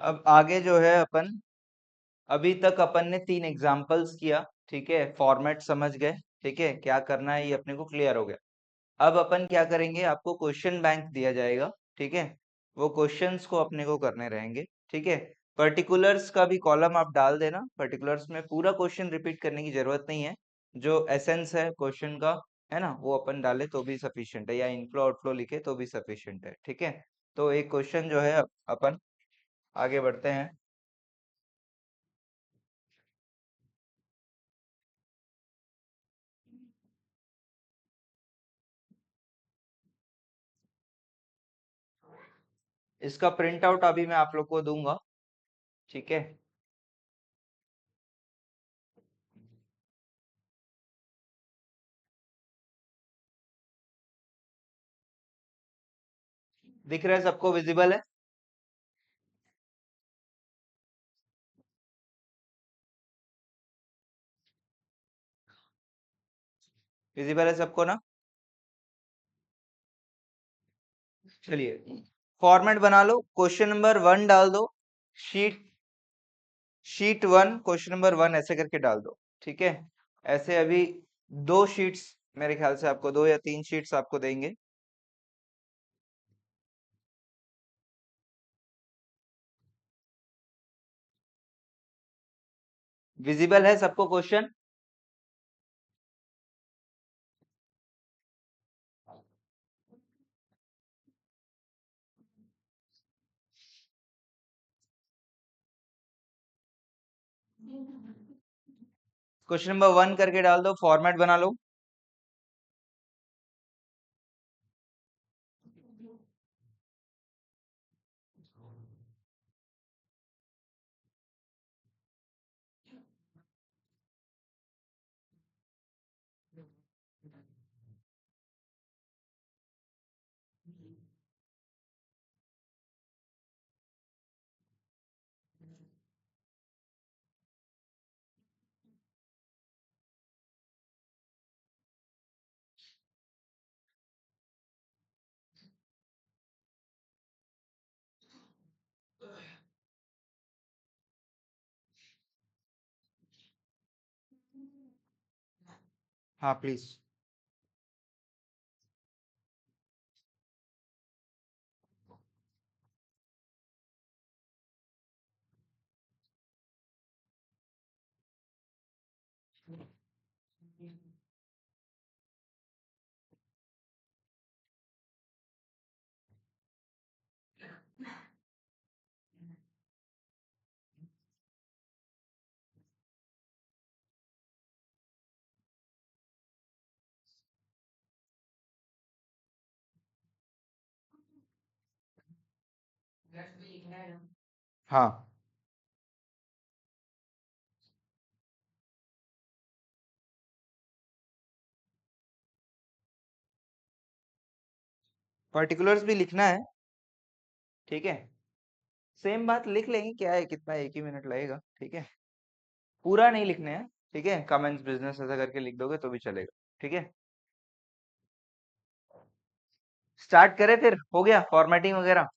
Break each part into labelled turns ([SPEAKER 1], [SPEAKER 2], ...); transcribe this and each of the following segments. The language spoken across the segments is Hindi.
[SPEAKER 1] अब आगे जो है अपन, अभी तक अपन ने 3 एग्जाम्पल्स किया, ठीक है, फॉर्मेट समझ गए, ठीक है, क्या करना है ये अपने को क्लियर हो गया। अब अपन क्या करेंगे, आपको क्वेश्चन बैंक दिया जाएगा, ठीक है, वो क्वेश्चंस को अपने को करने रहेंगे, ठीक है। पर्टिकुलर्स का भी कॉलम आप डाल देना, पर्टिकुलर्स में पूरा क्वेश्चन रिपीट करने की जरूरत नहीं है, जो एसेंस है क्वेश्चन का, है ना, वो अपन डाले तो भी सफिशिएंट है, या इनफ्लो आउटफ्लो लिखे तो भी सफिशिएंट है, ठीक है। तो एक क्वेश्चन जो है अपन आगे बढ़ते हैं। इसका प्रिंट आउट अभी मैं आप लोग को दूंगा, ठीक है। दिख रहा है सबको, विजिबल है? विजिबल है सबको ना? चलिए, फॉर्मेट बना लो, क्वेश्चन नंबर 1 डाल दो, शीट शीट 1 क्वेश्चन नंबर 1 ऐसे करके डाल दो, ठीक है। ऐसे अभी 2 शीट्स, मेरे ख्याल से आपको 2 या 3 शीट्स आपको देंगे। विजिबल है सबको क्वेश्चन? क्वेश्चन नंबर 1 करके डाल दो, फॉर्मेट बना लो। हाँ प्लीज। हाँ, पर्टिकुलर्स भी लिखना है, ठीक है। सेम बात लिख लेंगे, क्या है, कितना, 1 ही मिनट लगेगा, ठीक है। पूरा नहीं लिखने हैं, ठीक है, कमेंट्स बिजनेस ऐसा करके लिख दोगे तो भी चलेगा, ठीक है। स्टार्ट करें फिर, हो गया फॉर्मेटिंग वगैरह?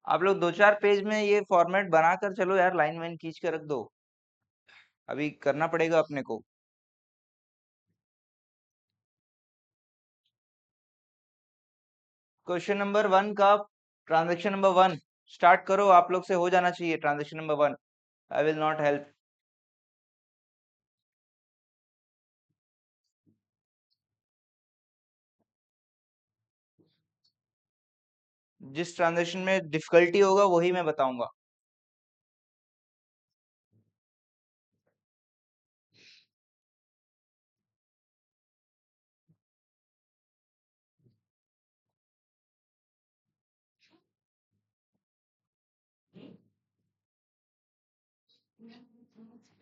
[SPEAKER 1] आप लोग 2-4 पेज में ये फॉर्मेट बनाकर चलो यार, लाइन वाइन खींच के रख दो, अभी करना पड़ेगा अपने को। क्वेश्चन नंबर 1 का ट्रांजेक्शन नंबर 1 स्टार्ट करो, आप लोग से हो जाना चाहिए transaction number 1। I will not help. जिस ट्रांजेक्शन में डिफिकल्टी होगा वही मैं बताऊंगा।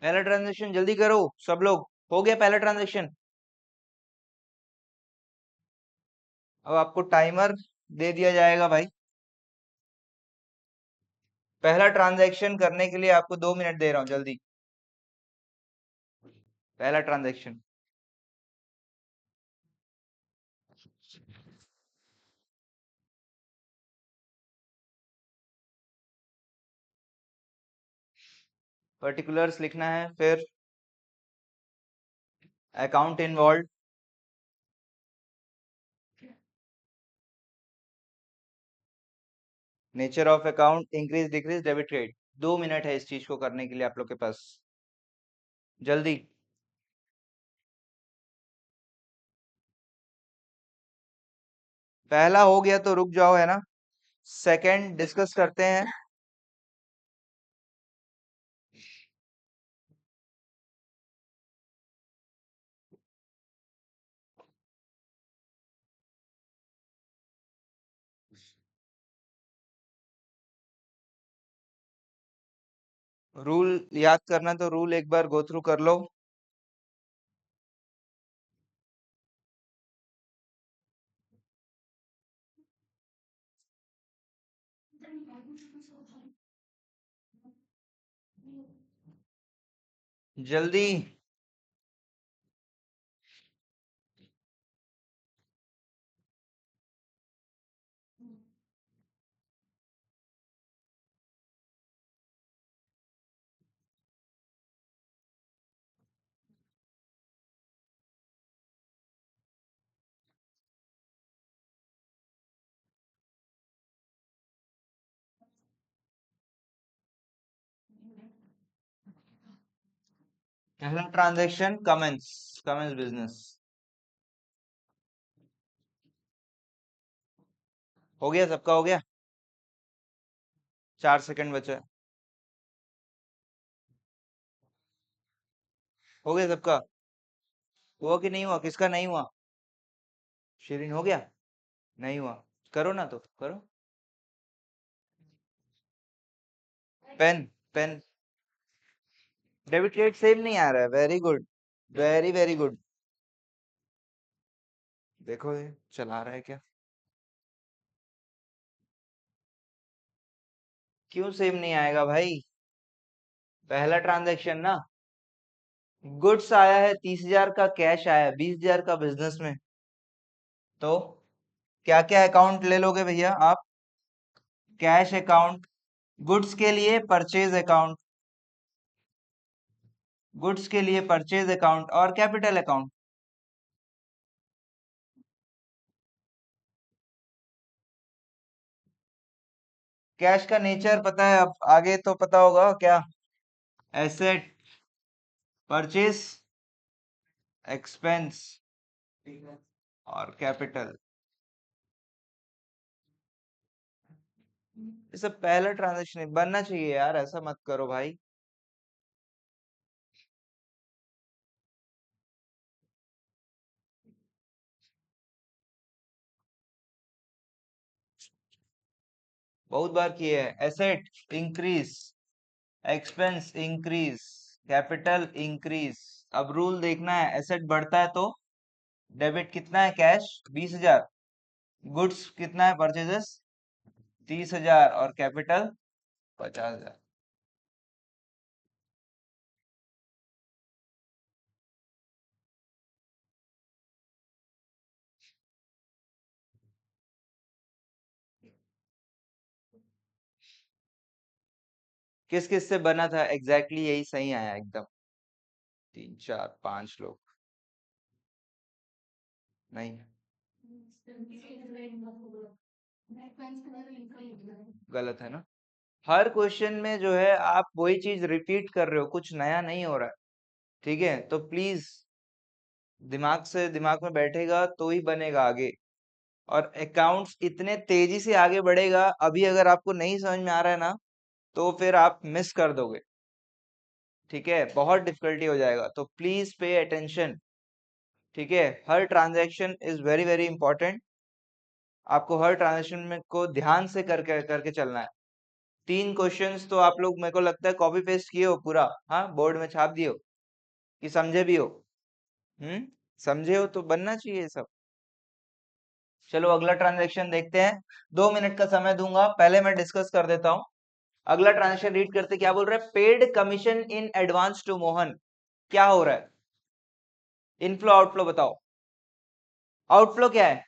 [SPEAKER 1] पहला ट्रांजेक्शन जल्दी करो सब लोग, हो गया पहला ट्रांजेक्शन। अब आपको टाइमर दे दिया जाएगा भाई। पहला ट्रांजैक्शन करने के लिए आपको 2 मिनट दे रहा हूँ, जल्दी। पहला ट्रांजैक्शन। पर्टिकुलर्स लिखना है, फिर account involve, nature of account, increase decrease debit credit. 2 minute है इस चीज को करने के लिए आप लोग के पास, जल्दी। पहला हो गया तो रुक जाओ, है ना। सेकंड डिस्कस करते हैं। रूल याद करना तो रूल एक बार गो थ्रू कर लो। जल्दी। पहला ट्रांजैक्शन कमेंस, कमेंस बिजनेस। हो गया, सबका हो गया। 4 सेकंड बचे। हो गया सबका। हुआ कि नहीं हुआ, किसका नहीं हुआ? शिरीन हो गया? नहीं हुआ? करो ना, तो करो। Pen, pen. Debit credit same नहीं आ रहा है, very good, very very good. देखो ये चला रहा है क्या? क्यों सेम नहीं आएगा भाई? पहला ट्रांजैक्शन ना, गुड्स आया है 30,000 का, कैश आया है 20,000 का बिजनेस में। तो क्या क्या अकाउंट ले लोगे भैया आप? कैश अकाउंट, गुड्स के लिए परचेज अकाउंट, गुड्स के लिए परचेज अकाउंट और कैपिटल अकाउंट। कैश का नेचर पता है, अब आगे तो पता होगा क्या? एसेट, परचेज, एक्सपेंस और कैपिटल। ये सब पहला ट्रांजेक्शन बनना चाहिए यार, ऐसा मत करो भाई। बहुत बार किए हैं। Asset increase, expense increase, capital increase. अब रूल देखना है, एसेट बढ़ता है तो डेबिट कितना है, कैश 20,000, गुड्स कितना है, परचेजेस 30,000 और कैपिटल 50,000। किस किस से बना था एग्जैक्टली, यही सही आया एकदम। 3 4 5 लोग। नहीं, गलत है ना। हर क्वेश्चन में जो है आप वही चीज रिपीट कर रहे हो, कुछ नया नहीं हो रहा है। ठीक है, तो प्लीज दिमाग से, दिमाग में बैठेगा तो ही बनेगा आगे। और अकाउंट्स इतने तेजी से आगे बढ़ेगा, अभी अगर आपको नहीं समझ में आ रहा है ना, तो फिर आप मिस कर दोगे। ठीक है, बहुत डिफिकल्टी हो जाएगा, तो प्लीज पे अटेंशन। ठीक है, हर transaction is very very important. आपको हर ट्रांजैक्शन में को ध्यान से करके करके चलना है। 3 क्वेश्चंस तो आप लोग मेरे को लगता है कॉपी पेस्ट किए हो पूरा, हाँ, बोर्ड में छाप दिए हो कि समझे भी हो? समझे हो तो बनना चाहिए सब। चलो अगला ट्रांजैक्शन देखते हैं। 2 मिनट का समय दूंगा, पहले मैं डिस्कस कर देता हूँ। अगला ट्रांजैक्शन रीड करते, क्या बोल रहा है? Paid commission in advance to Mohan. क्या हो रहा है? इनफ्लो आउटफ्लो बताओ। आउटफ्लो क्या है?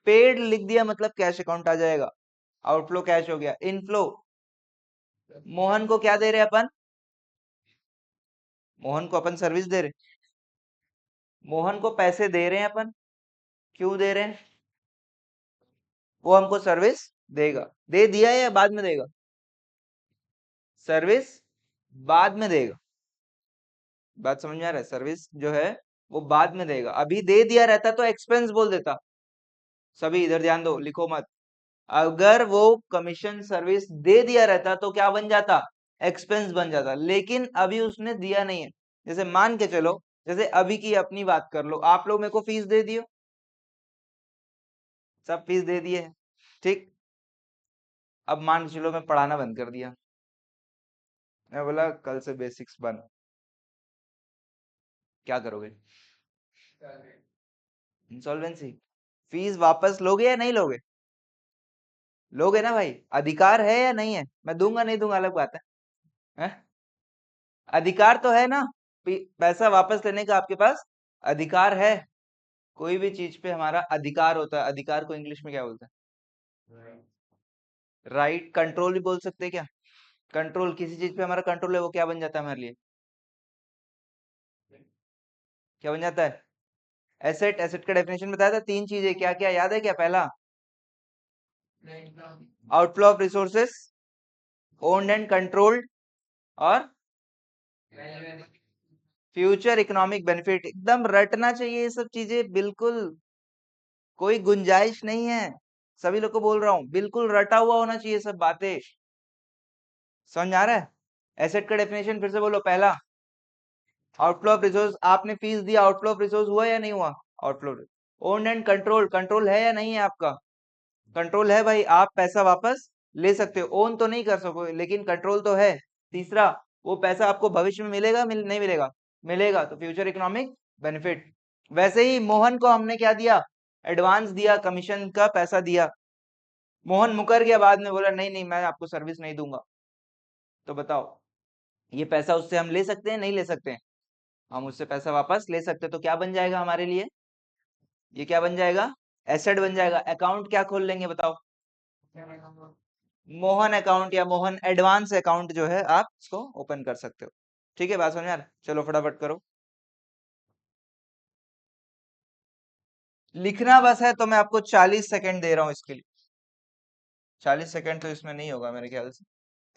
[SPEAKER 1] पेड लिख दिया मतलब कैश अकाउंट आ जाएगा। आउटफ्लो कैश हो गया। इनफ्लो मोहन को क्या दे रहे हैं अपन? मोहन को अपन सर्विस दे रहे, मोहन को पैसे दे रहे हैं अपन, क्यों दे रहे हैं? वो हमको सर्विस देगा, दे दिया है या बाद में देगा? सर्विस बाद में देगा। बात समझ में आ रहा है? सर्विस जो है वो बाद में देगा, अभी दे दिया रहता तो एक्सपेंस बोल देता। सभी इधर ध्यान दो, लिखो मत। अगर वो कमीशन सर्विस दे दिया रहता तो क्या बन जाता? एक्सपेंस बन जाता, लेकिन अभी उसने दिया नहीं है। जैसे मान के चलो, जैसे अभी की अपनी बात कर लो, आप लोग मेरे को फीस दे दियो, सब फीस दे दिए है, ठीक। अब मान के चलो मैं पढ़ाना बंद कर दिया, मैं बोला कल से बेसिक्स बंद, क्या करोगे? इंसॉल्वेंसी। फीस वापस लोगे या नहीं लोगे? लोगे ना भाई, अधिकार है या नहीं है? मैं दूंगा नहीं दूंगा अलग बात है, हैं? अधिकार तो है ना, पैसा वापस लेने का आपके पास अधिकार है। कोई भी चीज पे हमारा अधिकार होता है, अधिकार को इंग्लिश में क्या बोलते हैं? राइट। कंट्रोल भी बोल सकते हैं क्या? कंट्रोल, किसी चीज पे हमारा कंट्रोल है, वो क्या बन जाता है हमारे लिए? क्या बन जाता है? एसेट। एसेट का डेफिनेशन बताया था, तीन चीजें क्या क्या याद है क्या? पहला, outflow of resources, owned and controlled, और फ्यूचर इकोनॉमिक बेनिफिट। एकदम रटना चाहिए ये सब चीजें, बिल्कुल कोई गुंजाइश नहीं है। सभी लोग को बोल रहा हूँ, बिल्कुल रटा हुआ होना चाहिए सब बातें। समझ आ रहा है? एसेट का डेफिनेशन फिर से बोलो। पहला, आउटफ्लो ऑफ रिसोर्स, आपने फीस दिया, आउटफ्लो ऑफ रिसोर्स हुआ या नहीं हुआ? Outflow. Owned and control, control है या नहीं है आपका? कंट्रोल है भाई, आप पैसा वापस ले सकते हो, ओन तो नहीं कर सकोगे लेकिन कंट्रोल तो है। तीसरा, वो पैसा आपको भविष्य में मिलेगा, नहीं मिलेगा? मिलेगा, तो फ्यूचर इकोनॉमिक बेनिफिट। वैसे ही मोहन को हमने क्या दिया? एडवांस दिया, कमीशन का पैसा दिया। मोहन मुकर गया, बाद में बोला नहीं नहीं मैं आपको सर्विस नहीं दूंगा। तो बताओ, ये पैसा उससे हम ले सकते हैं नहीं ले सकते हैं? हम उससे पैसा वापस ले सकते हैं, तो क्या बन जाएगा हमारे लिए? ये क्या बन जाएगा? एसेट बन जाएगा। अकाउंट क्या खोल लेंगे बताओ? मोहन अकाउंट या मोहन एडवांस अकाउंट जो है आप इसको ओपन कर सकते हो। ठीक है, बात समझ यार? चलो फटाफट करो, लिखना बस है, तो मैं आपको 40 सेकंड दे रहा हूँ इसके लिए। 40 सेकंड तो इसमें नहीं होगा मेरे ख्याल से,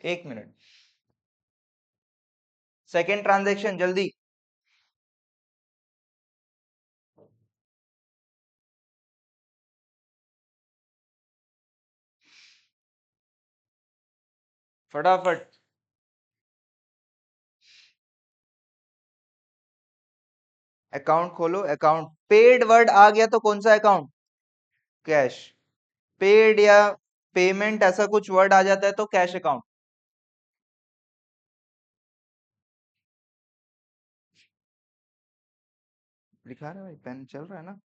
[SPEAKER 1] 1 मिनट। सेकंड ट्रांजेक्शन जल्दी। फटाफट। अकाउंट खोलो, अकाउंट। पेड वर्ड आ गया तो कौन सा अकाउंट? कैश। पेड या पेमेंट ऐसा कुछ वर्ड आ जाता है तो कैश अकाउंट। लिखा रहा है भाई, पेन चल रहा है ना?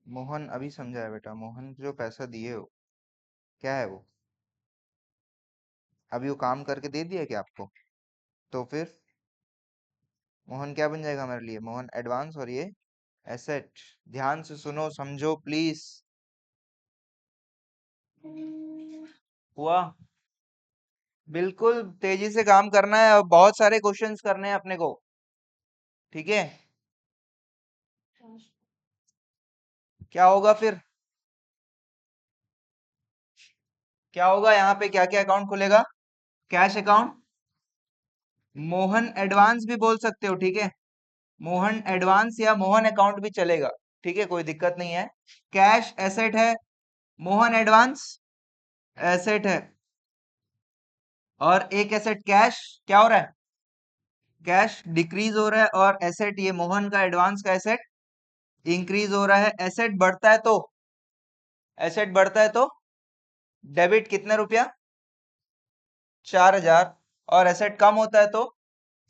[SPEAKER 1] मोहन अभी समझाया बेटा, मोहन जो पैसा दिए हो क्या है वो? अभी वो काम करके दे दिया क्या आपको? तो फिर मोहन क्या बन जाएगा हमारे लिए? मोहन एडवांस, और ये एसेट। ध्यान से सुनो समझो प्लीज। हुआ? बिल्कुल तेजी से काम करना है, और बहुत सारे क्वेश्चंस करने हैं अपने को, ठीक है? क्या होगा फिर? क्या होगा यहाँ पे? क्या क्या अकाउंट खुलेगा? कैश अकाउंट, मोहन एडवांस भी बोल सकते हो, ठीक है? मोहन एडवांस या मोहन अकाउंट भी चलेगा, ठीक है, कोई दिक्कत नहीं है। कैश एसेट है, मोहन एडवांस एसेट है, और एक एसेट कैश क्या हो रहा है? कैश डिक्रीज हो रहा है, और एसेट ये मोहन का एडवांस का एसेट इंक्रीज हो रहा है। एसेट बढ़ता है तो, एसेट बढ़ता है तो डेबिट कितने रुपया? 4,000। और एसेट कम होता है तो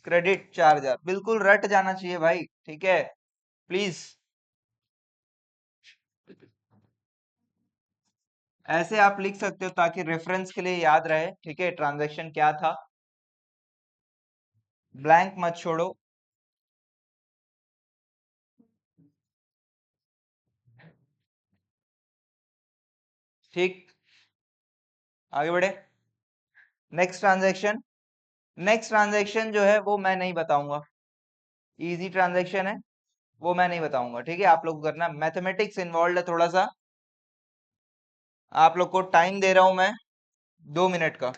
[SPEAKER 1] क्रेडिट 4,000। बिल्कुल रट जाना चाहिए भाई, ठीक है? प्लीज ऐसे आप लिख सकते हो ताकि रेफरेंस के लिए याद रहे, ठीक है? ट्रांजैक्शन क्या था, ब्लैंक मत छोड़ो। ठीक, आगे बढ़े। नेक्स्ट ट्रांजैक्शन जो है वो मैं नहीं बताऊंगा, इजी ट्रांजैक्शन है, वो मैं नहीं बताऊंगा, ठीक है। आप लोग को करना, मैथमेटिक्स इन्वॉल्व है थोड़ा सा। आप लोग को टाइम दे रहा हूं मैं 2 मिनट का।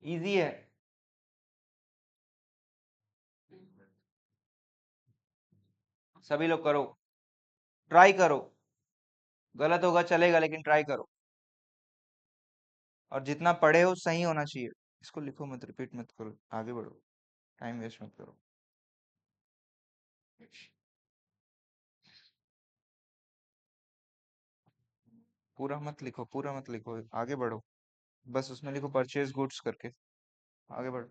[SPEAKER 1] इजी है, सभी लोग करो, ट्राई करो, गलत होगा चलेगा लेकिन ट्राई करो, और जितना पढ़े हो सही होना चाहिए। इसको लिखो मत, रिपीट मत करो, आगे बढ़ो, टाइम वेस्ट मत करो। पूरा मत लिखो, पूरा मत लिखो, आगे बढ़ो, बस उसमें लिखो परचेज गुड्स करके, आगे बढ़ो।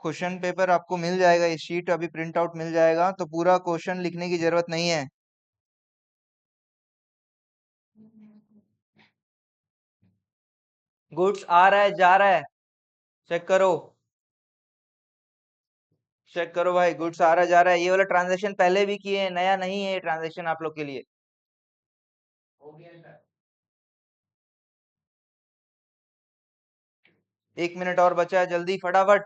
[SPEAKER 1] क्वेश्चन पेपर आपको मिल जाएगा, ये शीट अभी प्रिंट आउट मिल जाएगा, तो पूरा क्वेश्चन लिखने की जरूरत नहीं है। गुड्स आ रहा है जा रहा है, चेक करो, चेक करो भाई, गुड्स आ रहा है जा रहा है। ये वाला ट्रांजेक्शन पहले भी किए हैं, नया नहीं है ये ट्रांजेक्शन आप लोग के लिए। 1 मिनट और बचा है, जल्दी फटाफट।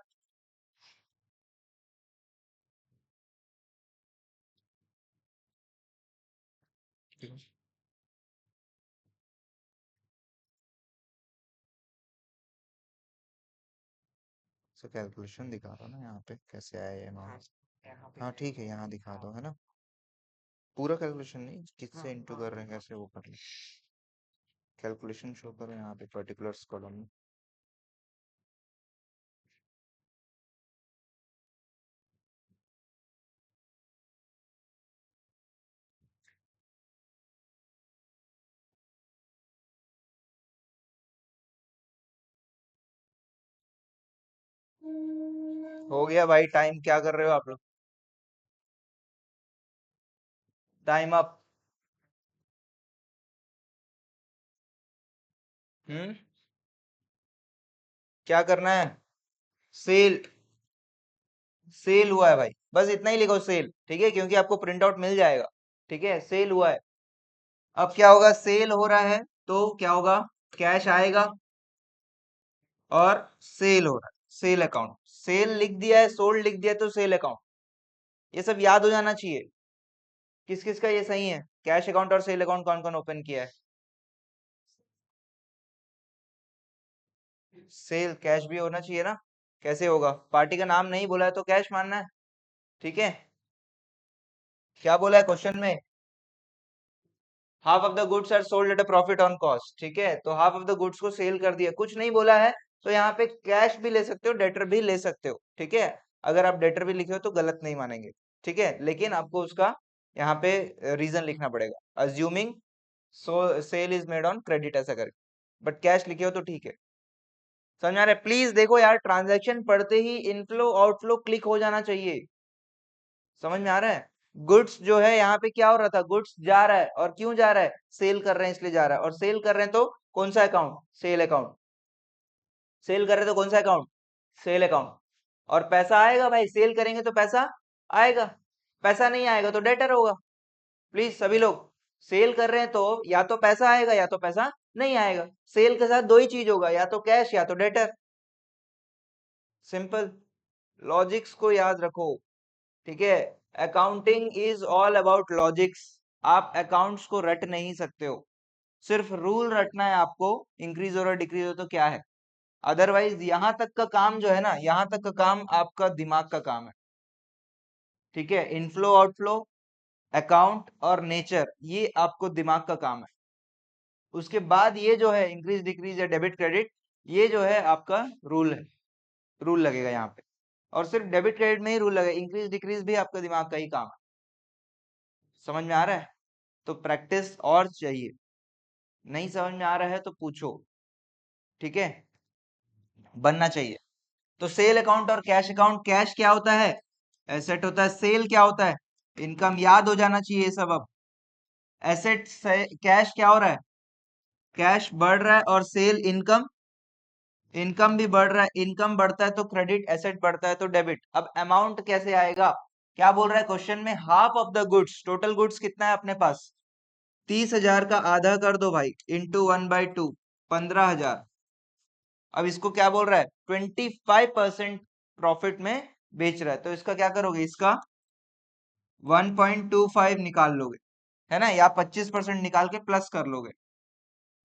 [SPEAKER 1] सो कैलकुलेशन दिखा दो ना यहाँ पे कैसे आया ये अमाउंट। हाँ ठीक है, यहाँ दिखा दो, है ना। पूरा कैलकुलेशन नहीं, किससे इंटू कर रहे हैं कैसे वो कर ले, कैलकुलेशन शो करो यहाँ पे पर्टिकुलर्स कॉलम में। हो गया भाई टाइम, क्या कर रहे हो आप लोग, टाइम अप। हम्म, क्या करना है, सेल, सेल हुआ है भाई, बस इतना ही लिखो सेल, ठीक है, क्योंकि आपको प्रिंट आउट मिल जाएगा, ठीक है, सेल हुआ है। अब क्या होगा, सेल हो रहा है तो क्या होगा, कैश आएगा, और सेल हो रहा है, सेल अकाउंट, सेल लिख दिया है, सोल्ड लिख दिया है, तो सेल अकाउंट, ये सब याद हो जाना चाहिए। किस किस का ये सही है, कैश अकाउंट और सेल अकाउंट कौन कौन ओपन किया है। सेल कैश भी होना चाहिए ना, कैसे होगा, पार्टी का नाम नहीं बोला है तो कैश मानना है, ठीक है। क्या बोला है क्वेश्चन में, half of the goods are sold at a profit on cost, ठीक है, तो हाफ ऑफ द गुड्स को सेल कर दिया, कुछ नहीं बोला है, तो यहाँ पे कैश भी ले सकते हो, डेटर भी ले सकते हो, ठीक है। अगर आप डेटर भी लिखे हो तो गलत नहीं मानेंगे, ठीक है, लेकिन आपको उसका यहाँ पे रीजन लिखना पड़ेगा, assuming so sale is made on credit ऐसा करके, बट कैश लिखे हो तो ठीक है। समझ आ रहा है, प्लीज देखो यार, ट्रांजैक्शन पढ़ते ही इनफ्लो आउटफ्लो क्लिक हो जाना चाहिए, समझ में आ रहा है। गुड्स जो है यहाँ पे क्या हो रहा था, गुड्स जा रहा है, और क्यों जा रहा है, सेल कर रहे हैं इसलिए जा रहा है, और सेल कर रहे हैं तो कौन सा अकाउंट, सेल अकाउंट, सेल कर रहे हैं तो कौन सा अकाउंट, सेल अकाउंट, और पैसा आएगा भाई, सेल करेंगे तो पैसा आएगा, पैसा नहीं आएगा तो डेटर होगा। प्लीज सभी लोग, सेल कर रहे हैं तो या तो पैसा आएगा या तो पैसा नहीं आएगा, सेल के साथ दो ही चीज होगा, या तो कैश या तो डेटर, सिंपल, लॉजिक्स को याद रखो, ठीक है। Accounting is all about logics, आप अकाउंट्स को रट नहीं सकते हो, सिर्फ रूल रटना है आपको, इंक्रीज हो और डिक्रीज हो तो क्या है, अदरवाइज यहाँ तक का काम जो है ना, यहाँ तक का काम आपका दिमाग का काम है, ठीक है। इनफ्लो आउटफ्लो, अकाउंट और नेचर, ये आपको दिमाग का काम है। उसके बाद ये जो है इंक्रीज डिक्रीज या डेबिट क्रेडिट, ये जो है आपका रूल है, रूल लगेगा यहाँ पे, और सिर्फ डेबिट क्रेडिट में ही रूल लगेगा, इंक्रीज डिक्रीज भी आपका दिमाग का ही काम है। समझ में आ रहा है, तो प्रैक्टिस और चाहिए, नहीं समझ में आ रहा है तो पूछो, ठीक है, बनना चाहिए। तो सेल अकाउंट और कैश अकाउंट, कैश क्या होता है, एसेट होता है, सेल क्या होता है, इनकम, याद हो जाना चाहिए ये सब। अब एसेट से कैश क्या हो रहा है, कैश बढ़ रहा है और सेल इनकम, इनकम भी बढ़ रहा है। इनकम बढ़ता है तो क्रेडिट, एसेट बढ़ता है तो डेबिट। अब अमाउंट कैसे आएगा? क्या बोल रहा है क्वेश्चन में? Half of the goods, total goods कितना है अपने पास? 30,000 का आधा कर दो भाई, इंटू 1/2, 15,000। अब इसको क्या बोल रहा है? 25% प्रॉफिट में बेच रहा है, तो इसका क्या करोगे? इसका 1.25 निकाल लोगे, है ना? या 25% निकाल के प्लस कर लोगे।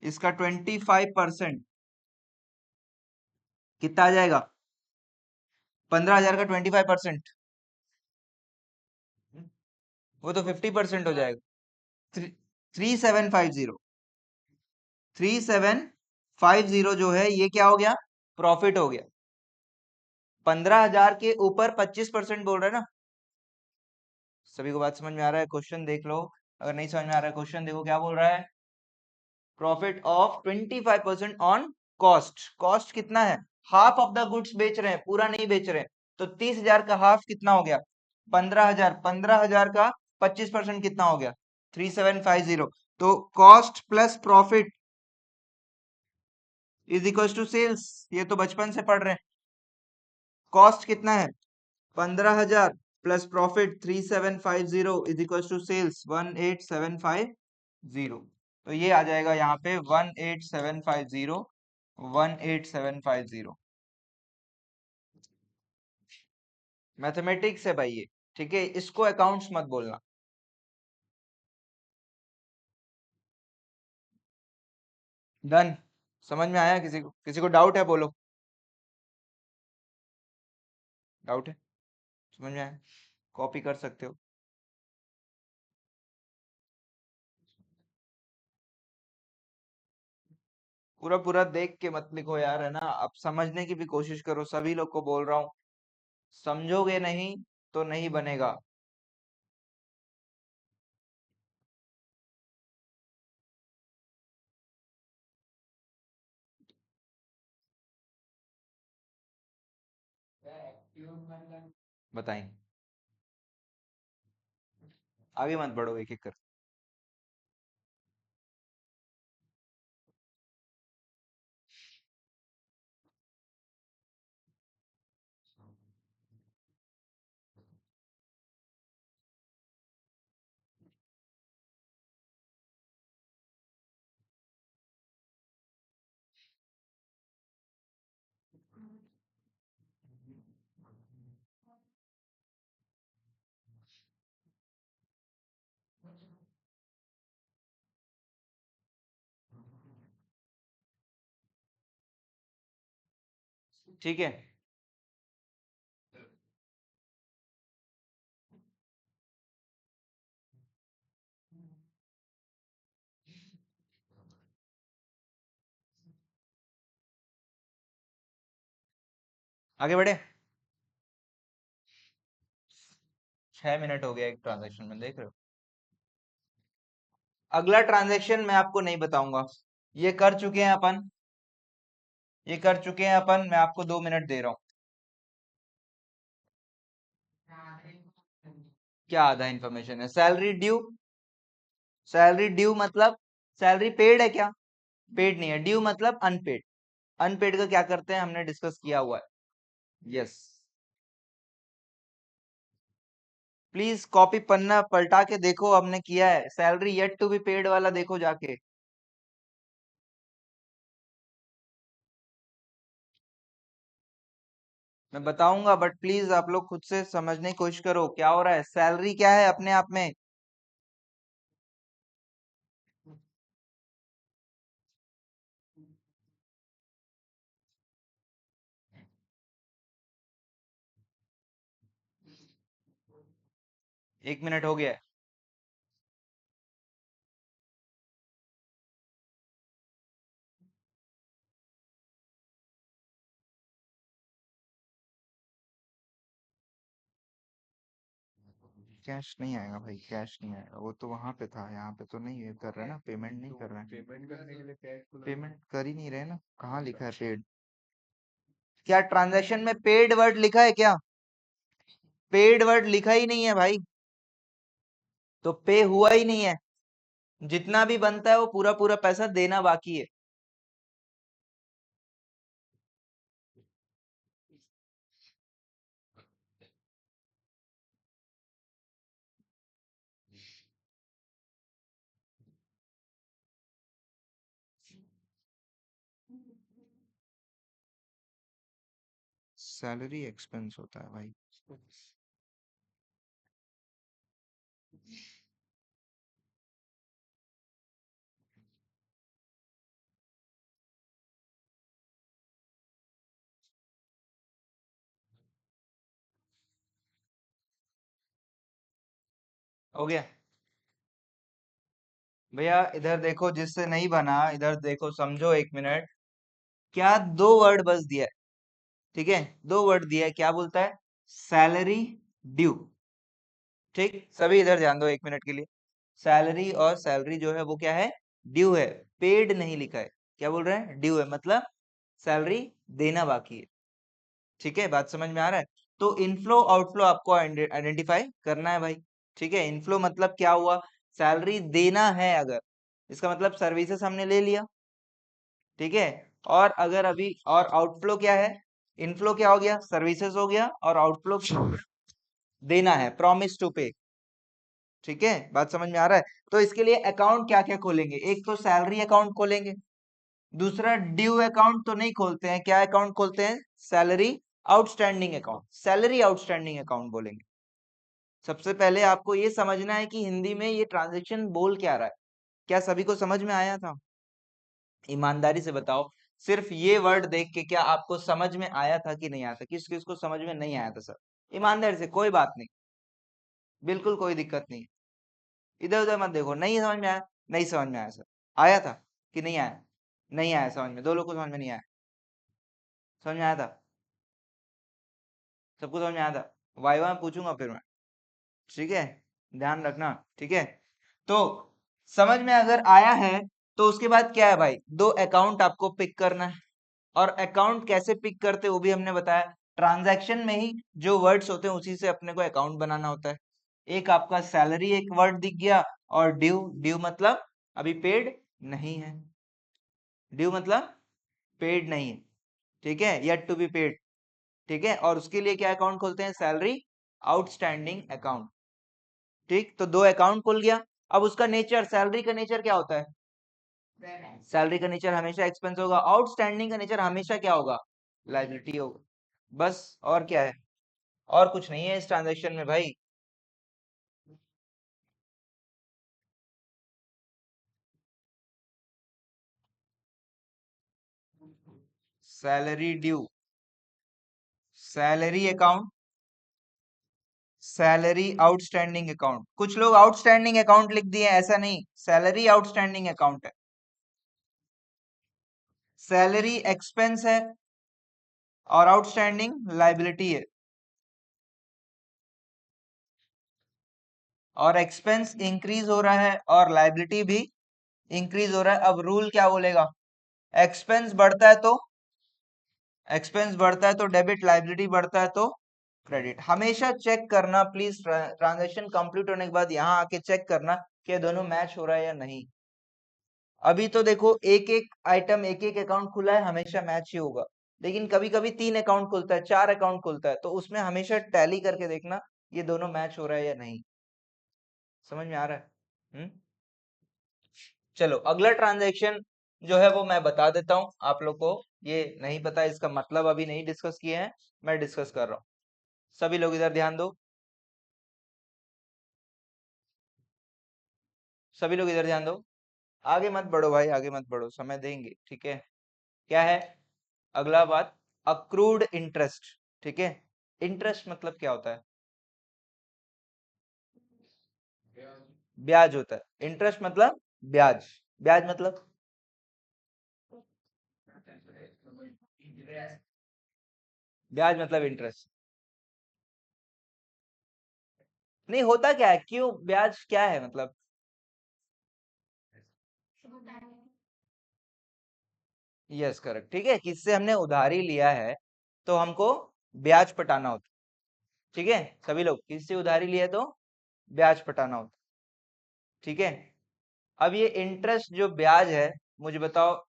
[SPEAKER 1] इसका 25% कितना आ जाएगा? 15,000 का 25%, वो तो 50% हो जाएगा। 3750, 3750 जो है ये क्या हो गया? प्रॉफिट हो गया। 15,000 के ऊपर 25% बोल रहे हैं ना? सभी को बात समझ में आ रहा है? क्वेश्चन देख लो, अगर नहीं समझ में आ रहा है क्वेश्चन देखो क्या बोल रहा है। Profit of 25% on cost. Cost कितना है? हाफ ऑफ द गुड्स बेच रहे हैं, पूरा नहीं बेच रहे हैं, तो 30,000 का हाफ कितना हो गया? 15,000। 15,000 का 25% कितना हो गया? 3750। तो cost plus profit is equal to sales. ये तो बचपन से पढ़ रहे हैं। कॉस्ट कितना है? 15,000 plus profit 3750 is equal to sales 18750। तो ये आ जाएगा यहाँ पे 18750, 18750। मैथमेटिक्स है भाई ये, ठीक है? इसको अकाउंट्स मत बोलना। डन। समझ में आया? किसी को डाउट है? बोलो, डाउट है? समझ में आया? कॉपी कर सकते हो। पूरा पूरा देख के मत लिखो यार, है ना? अब समझने की भी कोशिश करो, सभी लोग को बोल रहा हूँ। समझोगे नहीं तो नहीं बनेगा। बताएं, आगे मत बढ़ो एक एक कर। ठीक है, आगे बढ़े। 6 मिनट हो गया एक ट्रांजैक्शन में, देख रहे हो? अगला ट्रांजैक्शन मैं आपको नहीं बताऊंगा। ये कर चुके हैं अपन, ये कर चुके हैं अपन। मैं आपको 2 मिनट दे रहा हूँ। क्या आधा इन्फॉर्मेशन है? Salary due. सैलरी ड्यू मतलब सैलरी पेड है क्या? पेड नहीं है। ड्यू मतलब अनपेड। अनपेड का क्या करते हैं, हमने डिस्कस किया हुआ है। यस। प्लीज कॉपी पन्ना पलटा के देखो, हमने किया है। Salary yet to be paid वाला देखो जाके। मैं बताऊंगा, बट प्लीज आप लोग खुद से समझने की कोशिश करो क्या हो रहा है। सैलरी क्या है अपने आप में? 1 मिनट हो गया है। कैश नहीं आएगा भाई, कैश नहीं आएगा। वो तो वहां पे था, यहाँ पे तो नहीं है, कर रहा है ना, पेमेंट नहीं कर रहा है। पेमेंट करने के लिए कैश, पेमेंट कर ही नहीं रहे ना। कहाँ लिखा है पेड? क्या ट्रांजैक्शन में पेड वर्ड लिखा है क्या? पेड वर्ड लिखा ही नहीं है भाई, तो पे हुआ ही नहीं है। जितना भी बनता है वो पूरा पूरा पैसा देना बाकी है। सैलरी एक्सपेंस होता है भाई। हो गया भैया, इधर देखो, जिससे नहीं बना इधर देखो, समझो 1 मिनट। क्या दो वर्ड बस दिया है, ठीक है, दो वर्ड दिया है, क्या बोलता है? Salary due. ठीक, सभी इधर ध्यान दो 1 मिनट के लिए। सैलरी और सैलरी जो है वो क्या है? ड्यू है। पेड नहीं लिखा है। क्या बोल रहे हैं? ड्यू है, मतलब सैलरी देना बाकी है। ठीक है, बात समझ में आ रहा है? तो इनफ्लो आउटफ्लो आपको आइडेंटिफाई करना है भाई। ठीक है, इनफ्लो मतलब क्या हुआ? सैलरी देना है अगर, इसका मतलब सर्विसेज हमने ले लिया। ठीक है, और अगर अभी, और आउटफ्लो क्या है? इनफ्लो क्या हो गया? सर्विसेज हो गया, और आउटफ्लो देना है, प्रॉमिस टू पे। ठीक है, बात समझ में आ रहा है? तो इसके लिए अकाउंट क्या क्या खोलेंगे? एक तो सैलरी अकाउंट खोलेंगे, दूसरा ड्यू अकाउंट तो नहीं खोलते हैं, क्या अकाउंट खोलते हैं? Salary outstanding account, salary outstanding account बोलेंगे। सबसे पहले आपको ये समझना है कि हिंदी में ये ट्रांजैक्शन बोल क्या रहा है। क्या सभी को समझ में आया था? ईमानदारी से बताओ, सिर्फ ये वर्ड देख के क्या आपको समझ में आया था कि नहीं आया था? किस किस को समझ में नहीं आया था सर? ईमानदारी से, कोई बात नहीं, बिल्कुल कोई दिक्कत नहीं। इधर उधर मत देखो, नहीं समझ में आया, नहीं समझ में आया सर। आया था कि नहीं आया? नहीं आया समझ में, दो लोग को समझ में नहीं आया। समझ में आया था? सबको समझ में आया था? वाइवा में पूछूंगा फिर मैं। ठीक है, ध्यान रखना। ठीक है, तो समझ में अगर आया है तो उसके बाद क्या है भाई? दो अकाउंट आपको पिक करना है। और अकाउंट कैसे पिक करते वो भी हमने बताया। ट्रांजैक्शन में ही जो वर्ड्स होते हैं उसी से अपने को अकाउंट बनाना होता है। एक आपका सैलरी एक वर्ड दिख गया, और ड्यू, ड्यू मतलब अभी पेड नहीं है। ड्यू मतलब पेड नहीं है। ठीक है, येट टू बी पेड। ठीक है, और उसके लिए क्या अकाउंट खोलते हैं? Salary outstanding account. ठीक, तो दो अकाउंट खुल गया। अब उसका नेचर, सैलरी का नेचर क्या होता है? सैलरी का नेचर हमेशा एक्सपेंस होगा। आउटस्टैंडिंग का नेचर हमेशा क्या होगा? लायबिलिटी होगा। बस, और क्या है? और कुछ नहीं है इस ट्रांजेक्शन में भाई। Salary due, salary account, salary outstanding account. कुछ लोग आउटस्टैंडिंग अकाउंट लिख दिए, ऐसा नहीं, सैलरी आउटस्टैंडिंग अकाउंट है। सैलरी एक्सपेंस है, और आउटस्टैंडिंग लायबिलिटी है। और एक्सपेंस इंक्रीज हो रहा है और लायबिलिटी भी इंक्रीज हो रहा है। अब रूल क्या बोलेगा? एक्सपेंस बढ़ता है तो, एक्सपेंस बढ़ता है तो डेबिट, लायबिलिटी बढ़ता है तो क्रेडिट। हमेशा चेक करना प्लीज, ट्रांजैक्शन कंप्लीट होने के बाद यहाँ आके चेक करना कि दोनों मैच हो रहा है या नहीं। अभी तो देखो, एक एक आइटम, एक एक अकाउंट खुला है, हमेशा मैच ही होगा। लेकिन कभी कभी 3 अकाउंट खुलता है, 4 अकाउंट खुलता है, तो उसमें हमेशा टैली करके देखना ये दोनों मैच हो रहा है या नहीं। समझ में आ रहा है? चलो, अगला ट्रांजैक्शन जो है वो मैं बता देता हूं आप लोग को। ये नहीं पता, इसका मतलब अभी नहीं डिस्कस किए हैं, मैं डिस्कस कर रहा हूँ। सभी लोग इधर ध्यान दो, सभी लोग इधर ध्यान दो। आगे मत बढ़ो भाई, आगे मत बढ़ो, समय देंगे। ठीक है, क्या है अगला बात? Accrued interest. ठीक है, इंटरेस्ट मतलब क्या होता है? ब्याज होता है। इंटरेस्ट मतलब ब्याज, ब्याज मतलब, ब्याज मतलब इंटरेस्ट। नहीं, होता क्या है? क्यों ब्याज क्या है मतलब? Yes, correct. ठीक है, किससे हमने उधारी लिया है तो हमको ब्याज पटाना होता। ठीक है, सभी लोग, किससे उधारी लिया तो ब्याज पटाना होता। ठीक है, अब ये इंटरेस्ट जो ब्याज है, मुझे बताओ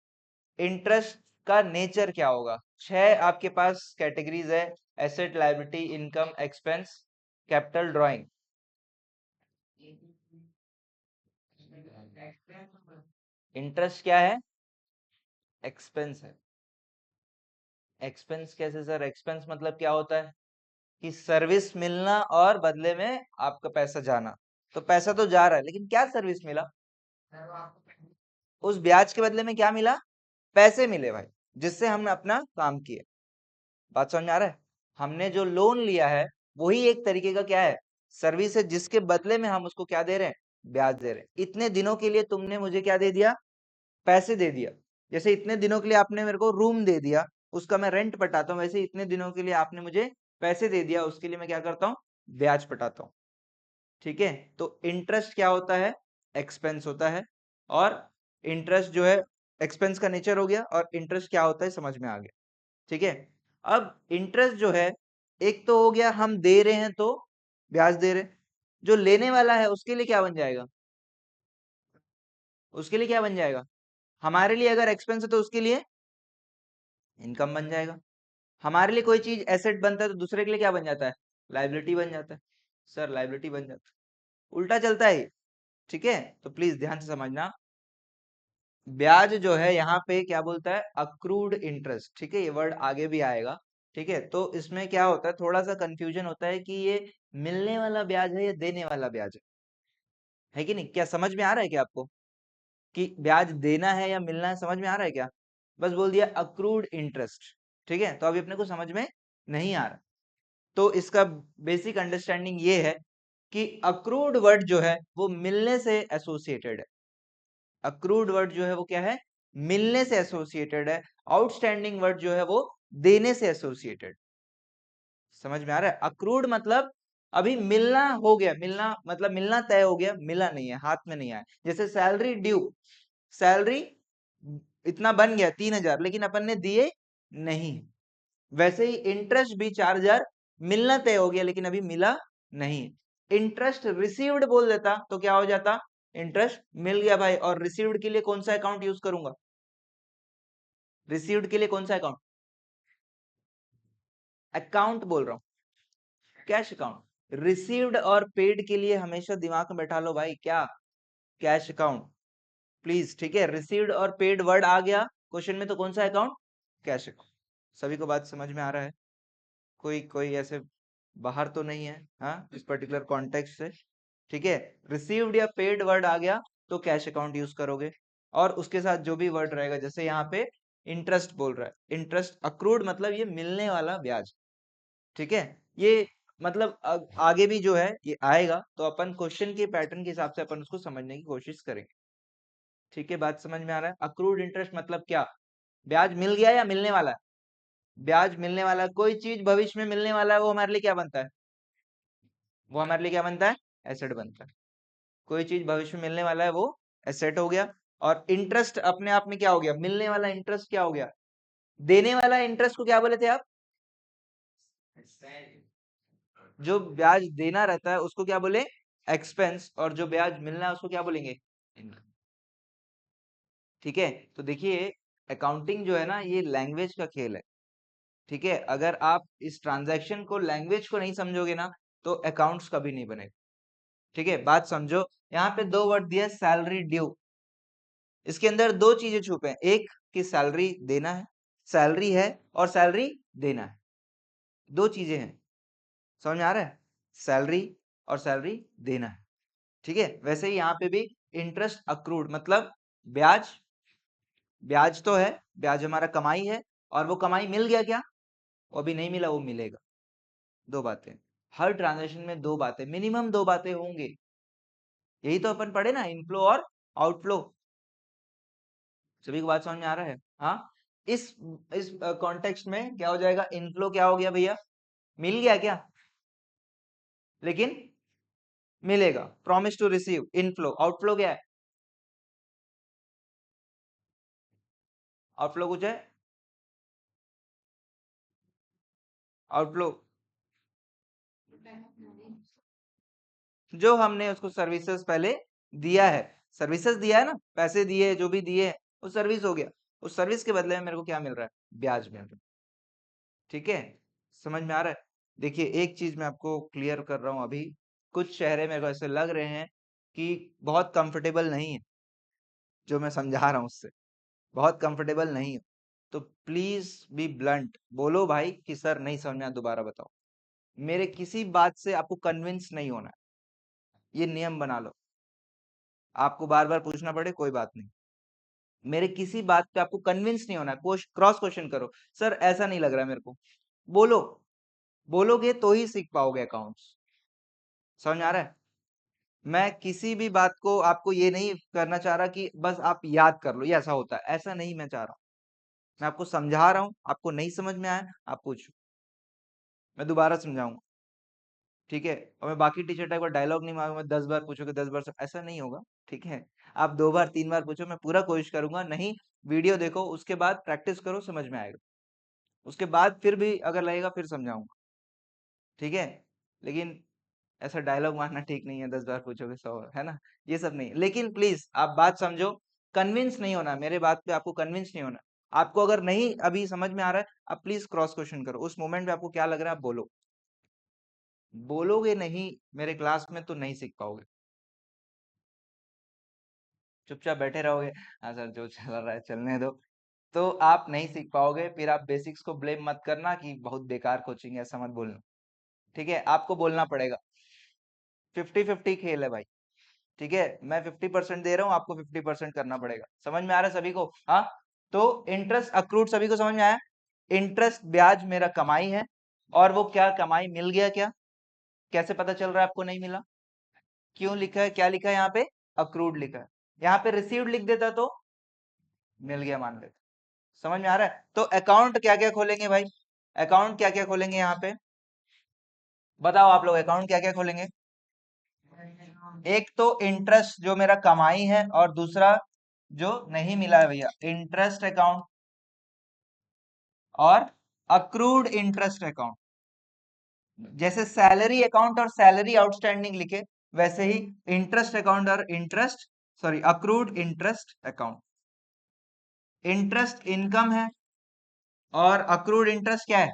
[SPEAKER 1] इंटरेस्ट का नेचर क्या होगा। 6 आपके पास कैटेगरीज है, asset, liability, income, expense, capital, drawing. Interest क्या है? एक्सपेंस है। एक्सपेंस कैसे सर? एक्सपेंस मतलब क्या होता है कि सर्विस मिलना और बदले में आपका पैसा जाना। तो पैसा तो जा रहा है, लेकिन क्या सर्विस मिला? उस ब्याज के बदले में क्या मिला? पैसे मिले भाई, जिससे हमने अपना काम किया। बात समझ में आ रहा है? हमने जो लोन लिया है वही एक तरीके का क्या है? सर्विस है, जिसके बदले में हम उसको क्या दे रहे हैं? ब्याज दे रहे हैं। इतने दिनों के लिए तुमने मुझे क्या दे दिया? पैसे दे दिया। जैसे इतने दिनों के लिए आपने मेरे को रूम दे दिया, उसका मैं रेंट पटाता हूँ, वैसे इतने दिनों के लिए आपने मुझे पैसे दे दिया, उसके लिए मैं क्या करता हूँ? ब्याज पटाता हूँ। ठीक है, तो इंटरेस्ट क्या होता है? एक्सपेंस होता है। और इंटरेस्ट जो है एक्सपेंस का नेचर हो गया, और इंटरेस्ट क्या होता है समझ में आ गया। ठीक है, अब इंटरेस्ट जो है, एक तो हो गया हम दे रहे हैं तो ब्याज दे रहे हैं, जो लेने वाला है उसके लिए क्या बन जाएगा? उसके लिए क्या बन जाएगा? हमारे लिए अगर एक्सपेंस है तो उसके लिए इनकम बन जाएगा। हमारे लिए कोई चीज एसेट बनता है तो दूसरे के लिए क्या बन जाता है? लाइबिलिटी बन जाता है। सर लाइबिलिटी बन जाता है, उल्टा चलता है ये। ठीक है, तो प्लीज ध्यान से समझना। ब्याज जो है यहाँ पे क्या बोलता है? Accrued interest. ठीक है, ये वर्ड आगे भी आएगा। ठीक है, तो इसमें क्या होता है, थोड़ा सा कंफ्यूजन होता है कि ये मिलने वाला ब्याज है या देने वाला ब्याज है कि नहीं? क्या समझ में आ रहा है क्या आपको कि ब्याज देना है या मिलना है? समझ में आ रहा है क्या? बस बोल दिया अक्रूड इंटरेस्ट। ठीक है, तो अभी अपने को समझ में नहीं आ रहा। तो इसका बेसिक अंडरस्टैंडिंग ये है कि अक्रूड वर्ड जो है वो मिलने से एसोसिएटेड है। अक्रूड वर्ड जो है वो क्या है? मिलने से एसोसिएटेड है। आउटस्टैंडिंग वर्ड जो है वो देने से एसोसिएटेड। समझ में आ रहा है? अक्रूड मतलब अभी मिलना हो गया, मिलना मतलब मिलना तय हो गया, मिला नहीं है, हाथ में नहीं आया। जैसे सैलरी ड्यू, सैलरी इतना बन गया 3,000, लेकिन अपन ने दिए नहीं। वैसे ही इंटरेस्ट भी 4,000 मिलना तय हो गया, लेकिन अभी मिला नहीं। इंटरेस्ट रिसीव्ड बोल देता तो क्या हो जाता? इंटरेस्ट मिल गया भाई। और रिसीव्ड के लिए कौन सा अकाउंट यूज करूंगा? रिसीव्ड के लिए कौन सा अकाउंट? अकाउंट बोल रहा हूं, कैश अकाउंट। रिसीव्ड और पेड के लिए हमेशा दिमाग में बैठा लो भाई, क्या? Cash account, please. ठीक है, रिसीव्ड और पेड वर्ड आ गया क्वेश्चन में तो कौन सा अकाउंट? Cash account. सभी को बात समझ में आ रहा है? कोई कोई ऐसे बाहर तो नहीं है हाँ इस पर्टिकुलर कॉन्टेक्स्ट से? ठीक है, रिसीव्ड या पेड वर्ड आ गया तो कैश अकाउंट यूज करोगे। और उसके साथ जो भी वर्ड रहेगा, जैसे यहाँ पे इंटरेस्ट बोल रहा है, इंटरेस्ट अक्रूड मतलब ये मिलने वाला ब्याज। ठीक है, ये मतलब आगे भी जो है ये आएगा, तो अपन क्वेश्चन के पैटर्न के हिसाब से अपन उसको समझने की कोशिश करेंगे। ठीक है, बात समझ में आ रहा है? अक्रूड इंटरेस्ट मतलब क्या? ब्याज मिल गया या मिलने वाला है? ब्याज मिलने वाला। कोई चीज भविष्य में मिलने वाला है, वो हमारे लिए क्या बनता है? वो हमारे लिए क्या बनता है? एसेट बनता है। कोई चीज भविष्य में मिलने वाला है, वो एसेट हो गया। और इंटरेस्ट अपने आप में क्या हो गया? मिलने वाला इंटरेस्ट क्या हो गया? देने वाला इंटरेस्ट को क्या बोले थे आप? जो ब्याज देना रहता है उसको क्या बोले? एक्सपेंस। और जो ब्याज मिलना है उसको क्या बोलेंगे? इनकम। ठीक है, तो देखिए अकाउंटिंग जो है ना, ये लैंग्वेज का खेल है। ठीक है, अगर आप इस ट्रांजैक्शन को, लैंग्वेज को नहीं समझोगे ना, तो अकाउंट्स कभी नहीं बनेगा। ठीक है, बात समझो। यहाँ पे दो वर्ड दिया, सैलरी ड्यू। इसके अंदर दो चीजें छुपे हैं, एक कि सैलरी देना है, सैलरी है, और सैलरी देना है। दो चीजें हैं, समझ में आ रहा है? सैलरी और सैलरी देना है। ठीक है, वैसे ही यहाँ पे भी इंटरेस्ट अक्रूड मतलब ब्याज। ब्याज तो है, ब्याज हमारा कमाई है, और वो कमाई मिल गया क्या? वो अभी नहीं मिला, वो मिलेगा। दो बातें। हर ट्रांजेक्शन में दो बातें, मिनिमम दो बातें होंगी। यही तो अपन पढ़े ना, इनफ्लो और आउटफ्लो। सभी को बात समझ में आ रहा है? हाँ, इस इस कॉन्टेक्स्ट में क्या हो जाएगा? इनफ्लो क्या हो गया भैया? मिल गया क्या? लेकिन मिलेगा, promise to receive. Inflow. Outflow क्या है? आउटफ्लो कुछ है? आउटफ्लो जो हमने उसको सर्विसेज पहले दिया है। सर्विसेज दिया है ना, पैसे दिए, जो भी दिए, वो सर्विस हो गया। उस सर्विस के बदले में मेरे को क्या मिल रहा है? ब्याज मिल रहा है। ठीक है, समझ में आ रहा है? देखिए, एक चीज मैं आपको क्लियर कर रहा हूँ अभी। कुछ चेहरे मेरे को ऐसे लग रहे हैं कि बहुत कंफर्टेबल नहीं है, जो मैं समझा रहा हूँ उससे बहुत कंफर्टेबल नहीं है। तो प्लीज बी ब्लंट, बोलो भाई कि सर नहीं समझ में आया, दोबारा बताओ। मेरे किसी बात से आपको कन्विंस नहीं होना है, ये नियम बना लो। आपको बार बार पूछना पड़े कोई बात नहीं, मेरे किसी बात पे आपको कन्विंस नहीं होना है। क्रॉस क्वेश्चन करो, सर ऐसा नहीं लग रहा है मेरे को, बोलो। बोलोगे तो ही सीख पाओगे अकाउंट्स। समझ में आ रहा है? मैं किसी भी बात को आपको ये नहीं करना चाह रहा कि बस आप याद कर लो, ये ऐसा होता है, ऐसा नहीं मैं चाह रहा हूँ। मैं आपको समझा रहा हूँ, आपको नहीं समझ में आया आप पूछो, मैं दोबारा समझाऊंगा। ठीक है, और मैं बाकी टीचर टाइप का डायलॉग नहीं मांगूंगा, 10 बार पूछोगे 10 बार ऐसा नहीं होगा। ठीक है, आप 2 बार 3 बार पूछो, मैं पूरा कोशिश करूंगा। नहीं, वीडियो देखो, उसके बाद प्रैक्टिस करो, समझ में आएगा। उसके बाद फिर भी अगर लगेगा फिर समझाऊंगा। ठीक है, लेकिन ऐसा डायलॉग मारना ठीक नहीं है, 10 बार पूछोगे 100 बार, है ना? ये सब नहीं, लेकिन प्लीज आप बात समझो। कन्विंस नहीं होना मेरे बात पे, आपको कन्विंस नहीं होना। आपको अगर नहीं अभी समझ में आ रहा है, आप प्लीज क्रॉस क्वेश्चन करो। उस मोमेंट में आपको क्या लग रहा है आप बोलो। बोलोगे नहीं मेरे क्लास में तो नहीं सीख पाओगे। चुपचाप बैठे रहोगे, हाँ सर जो चल रहा है चलने दो, तो आप नहीं सीख पाओगे। फिर आप बेसिक्स को ब्लेम मत करना कि बहुत बेकार कोचिंग है, ऐसा मत बोलना। ठीक है, आपको बोलना पड़ेगा। 50-50 खेल है भाई। ठीक है, मैं 50% दे रहा हूँ, आपको 50% करना पड़ेगा। समझ में आ रहा है सभी को? हाँ, तो इंटरेस्ट अक्रूड सभी को समझ में आया? इंटरेस्ट ब्याज मेरा कमाई है, और वो क्या कमाई मिल गया क्या? कैसे पता चल रहा है आपको नहीं मिला? क्यों लिखा है, क्या लिखा है यहाँ पे? अक्रूड लिखा है। यहाँ पे रिसीव्ड लिख देता तो मिल गया मान लेते। समझ में आ रहा है? तो अकाउंट क्या क्या खोलेंगे भाई? अकाउंट क्या क्या खोलेंगे यहाँ पे? बताओ आप लोग, अकाउंट क्या क्या खोलेंगे? एक तो इंटरेस्ट जो मेरा कमाई है, और दूसरा जो नहीं मिला है भैया, इंटरेस्ट अकाउंट, और अक्रूड इंटरेस्ट अकाउंट। जैसे सैलरी अकाउंट और सैलरी आउटस्टैंडिंग लिखे, वैसे ही इंटरेस्ट अकाउंट और interest, sorry, accrued interest account. Interest income है, और अक्रूड इंटरेस्ट क्या है?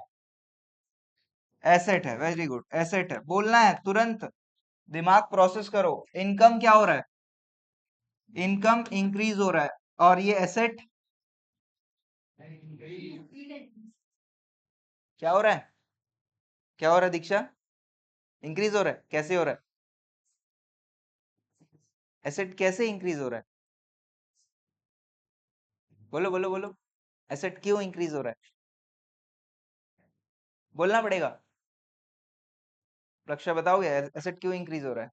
[SPEAKER 1] एसेट है। वेरी गुड, एसेट है। बोलना है तुरंत, दिमाग प्रोसेस करो। इनकम क्या हो रहा है? इनकम इंक्रीज हो रहा है, और ये एसेट क्या हो रहा है? क्या हो रहा है दीक्षा? इंक्रीज हो रहा है। कैसे हो रहा है? एसेट कैसे इंक्रीज हो रहा है? बोलो बोलो बोलो, एसेट क्यों इंक्रीज हो रहा है? बोलना पड़ेगा। रक्षा बताओगे एसेट क्यों इंक्रीज हो रहा है?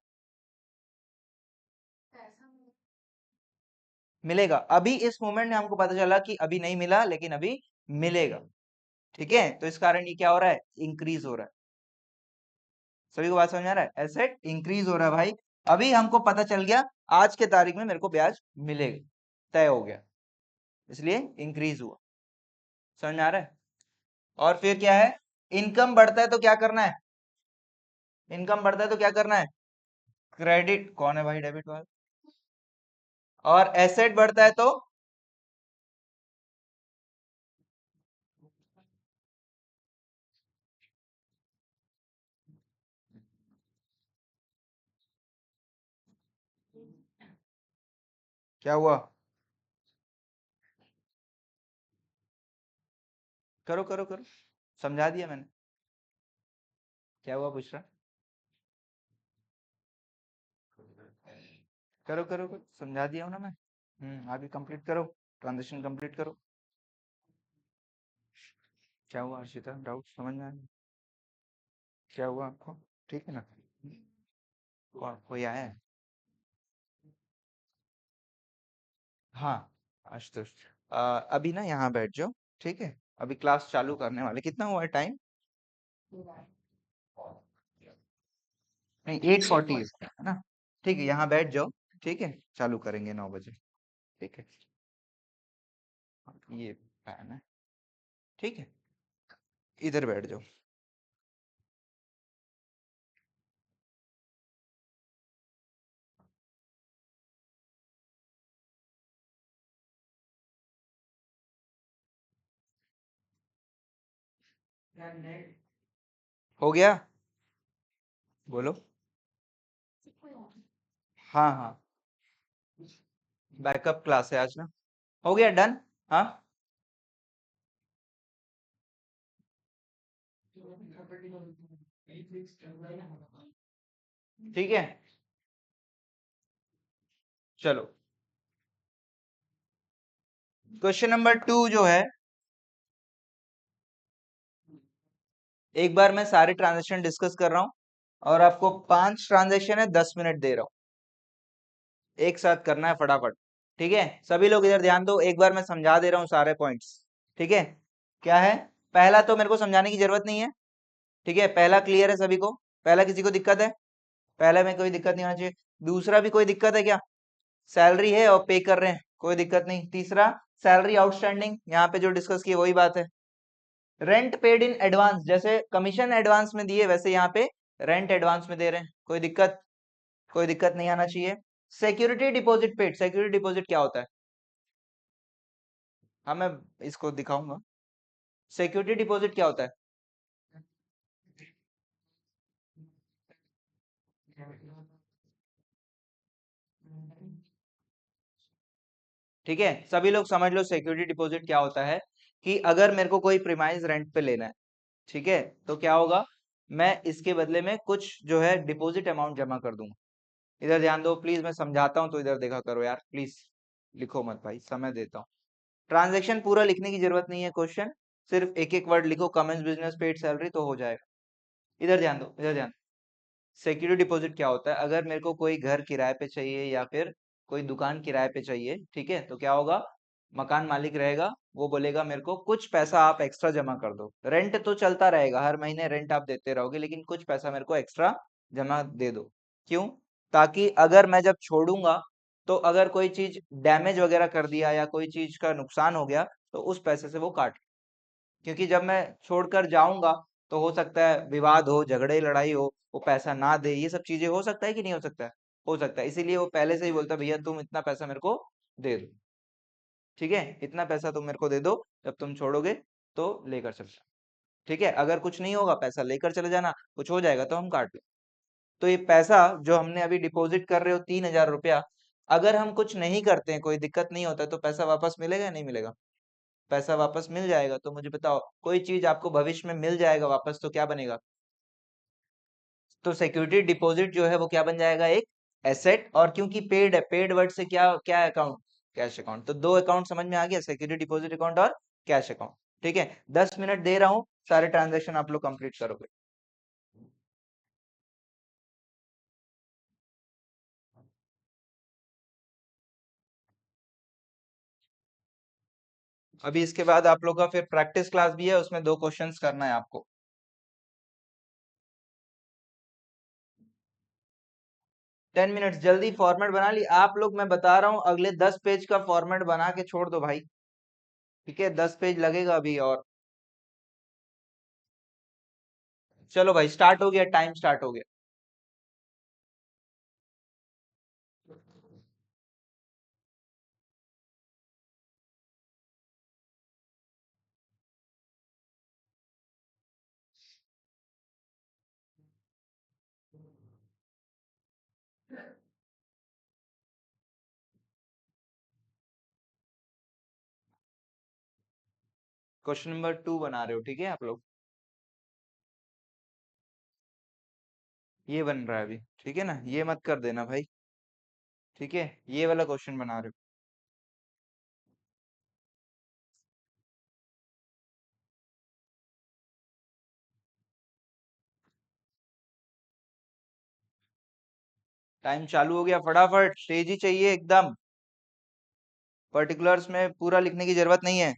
[SPEAKER 1] मिलेगा। अभी इस मोमेंट में हमको पता चला कि अभी नहीं मिला, लेकिन अभी मिलेगा। ठीक है, तो इस कारण ये क्या हो रहा है? इंक्रीज हो रहा है। सभी को बात समझ में आ रहा है? एसेट इंक्रीज हो रहा है भाई। अभी हमको पता चल गया आज के तारीख में मेरे को ब्याज मिलेगा, तय हो गया, इसलिए इंक्रीज हुआ। समझ में आ रहा है? और फिर क्या है? इनकम बढ़ता है तो क्या करना है? इनकम बढ़ता है तो क्या करना है? क्रेडिट। कौन है भाई डेबिट वाला? और एसेट बढ़ता है तो क्या हुआ? करो करो करो, समझा दिया मैंने। क्या हुआ पूछ रहा? करो करो करो, समझा दिया हूं ना मैं। आगे कंप्लीट करो, ट्रांजेक्शन कंप्लीट करो। क्या हुआ हर्षिता, डाउट समझ में आया? क्या हुआ आपको? ठीक है ना? कोई आया है? हाँ, आशुतोष। अभी ना यहाँ बैठ जाओ। ठीक है, अभी क्लास चालू करने वाले, कितना हुआ है टाइम? नहीं, 8:40 है ना? ठीक है, यहाँ बैठ जाओ। ठीक है, चालू करेंगे 9 बजे। ठीक है, ये पैन है। ठीक है, इधर बैठ जाओ। हो गया? बोलो। हाँ हाँ, बैकअप क्लास है आज ना। हो गया डन। हाँ, ठीक है, चलो। क्वेश्चन नंबर 2 जो है, एक बार मैं सारे ट्रांजेक्शन डिस्कस कर रहा हूं और आपको 5 ट्रांजेक्शन है, 10 मिनट दे रहा हूं, एक साथ करना है फटाफट। ठीक है, सभी लोग इधर ध्यान दो, एक बार मैं समझा दे रहा हूँ सारे पॉइंट्स। ठीक है, क्या है? पहला तो मेरे को समझाने की जरूरत नहीं है। ठीक है, पहला क्लियर है सभी को? पहला किसी को दिक्कत है? पहले में कोई दिक्कत नहीं होना चाहिए। दूसरा भी कोई दिक्कत है क्या? सैलरी है और पे कर रहे हैं, कोई दिक्कत नहीं। तीसरा, सैलरी आउटस्टैंडिंग, यहाँ पे जो डिस्कस किए वही बात है। रेंट पेड इन एडवांस, जैसे कमीशन एडवांस में दिए वैसे यहाँ पे रेंट एडवांस में दे रहे हैं, कोई दिक्कत? कोई दिक्कत नहीं आना चाहिए। Security deposit paid, security deposit क्या होता है? हाँ, मैं इसको दिखाऊंगा। सिक्योरिटी डिपॉजिट क्या होता है? ठीक है, सभी लोग समझ लो सिक्योरिटी डिपॉजिट क्या होता है। कि अगर मेरे को कोई प्रीमाइस रेंट पे लेना है, ठीक है, तो क्या होगा, मैं इसके बदले में कुछ जो है डिपॉजिट अमाउंट जमा कर दूंगा। इधर ध्यान दो प्लीज, मैं समझाता हूँ तो इधर देखा करो यार प्लीज। लिखो मत भाई, समय देता हूँ। ट्रांजैक्शन पूरा लिखने की जरूरत नहीं है, क्वेश्चन सिर्फ एक एक वर्ड लिखो, कमेंस बिजनेस पेड सैलरी, तो हो जाएगा। इधर ध्यान दो, इधर ध्यान। सिक्योरिटी डिपॉजिट क्या होता है? अगर मेरे को कोई घर किराए पे चाहिए या फिर कोई दुकान किराए पे चाहिए, ठीक है, तो क्या होगा, मकान मालिक रहेगा, वो बोलेगा मेरे को कुछ पैसा आप एक्स्ट्रा जमा कर दो। रेंट तो चलता रहेगा, हर महीने रेंट आप देते रहोगे, लेकिन कुछ पैसा मेरे को एक्स्ट्रा जमा दे दो। क्यों? ताकि अगर मैं जब छोड़ूंगा, तो अगर कोई चीज डैमेज वगैरह कर दिया या कोई चीज का नुकसान हो गया, तो उस पैसे से वो काट। क्योंकि जब मैं छोड़कर जाऊंगा, तो हो सकता है विवाद हो, झगड़े लड़ाई हो, वो पैसा ना दे, ये सब चीजें हो सकता है कि नहीं हो सकता है? हो सकता है, इसीलिए वो पहले से ही बोलता है भैया तुम इतना पैसा मेरे को दे दो। ठीक है, इतना पैसा तुम मेरे को दे दो, जब तुम छोड़ोगे तो लेकर चले जाना। ठीक है, अगर कुछ नहीं होगा पैसा लेकर चले जाना, कुछ हो जाएगा तो हम काट लें। तो ये पैसा जो हमने अभी डिपॉजिट कर रहे हो 3,000 रुपया, अगर हम कुछ नहीं करते हैं, कोई दिक्कत नहीं होता है, तो पैसा वापस मिलेगा या नहीं मिलेगा? पैसा वापस मिल जाएगा। तो मुझे बताओ, कोई चीज आपको भविष्य में मिल जाएगा वापस, तो क्या बनेगा? तो सिक्योरिटी डिपॉजिट जो है वो क्या बन जाएगा? एक एसेट। और क्योंकि पेड है, पेड वर्ड से क्या क्या अकाउंट? Cash account. तो दो अकाउंट समझ में आ गया, सिक्योरिटी डिपॉजिट अकाउंट और कैश अकाउंट। ठीक है, 10 मिनट दे रहा हूँ, सारे ट्रांजेक्शन आप लोग कंप्लीट करोगे। अभी इसके बाद आप लोग का फिर प्रैक्टिस क्लास भी है, उसमें 2 क्वेश्चंस करना है आपको। 10 मिनट जल्दी फॉर्मेट बना ली आप लोग, मैं बता रहा हूँ अगले 10 पेज का फॉर्मेट बना के छोड़ दो भाई। ठीक है, 10 पेज लगेगा अभी और। चलो भाई, स्टार्ट हो गया, टाइम स्टार्ट हो गया। क्वेश्चन नंबर 2 बना रहे हो, ठीक है आप लोग? ये बन रहा है अभी, ठीक है ना, ये मत कर देना भाई। ठीक है, ये वाला क्वेश्चन बना रहे हो। टाइम चालू हो गया, फटाफट, तेजी चाहिए एकदम। पर्टिकुलर्स में पूरा लिखने की जरूरत नहीं है।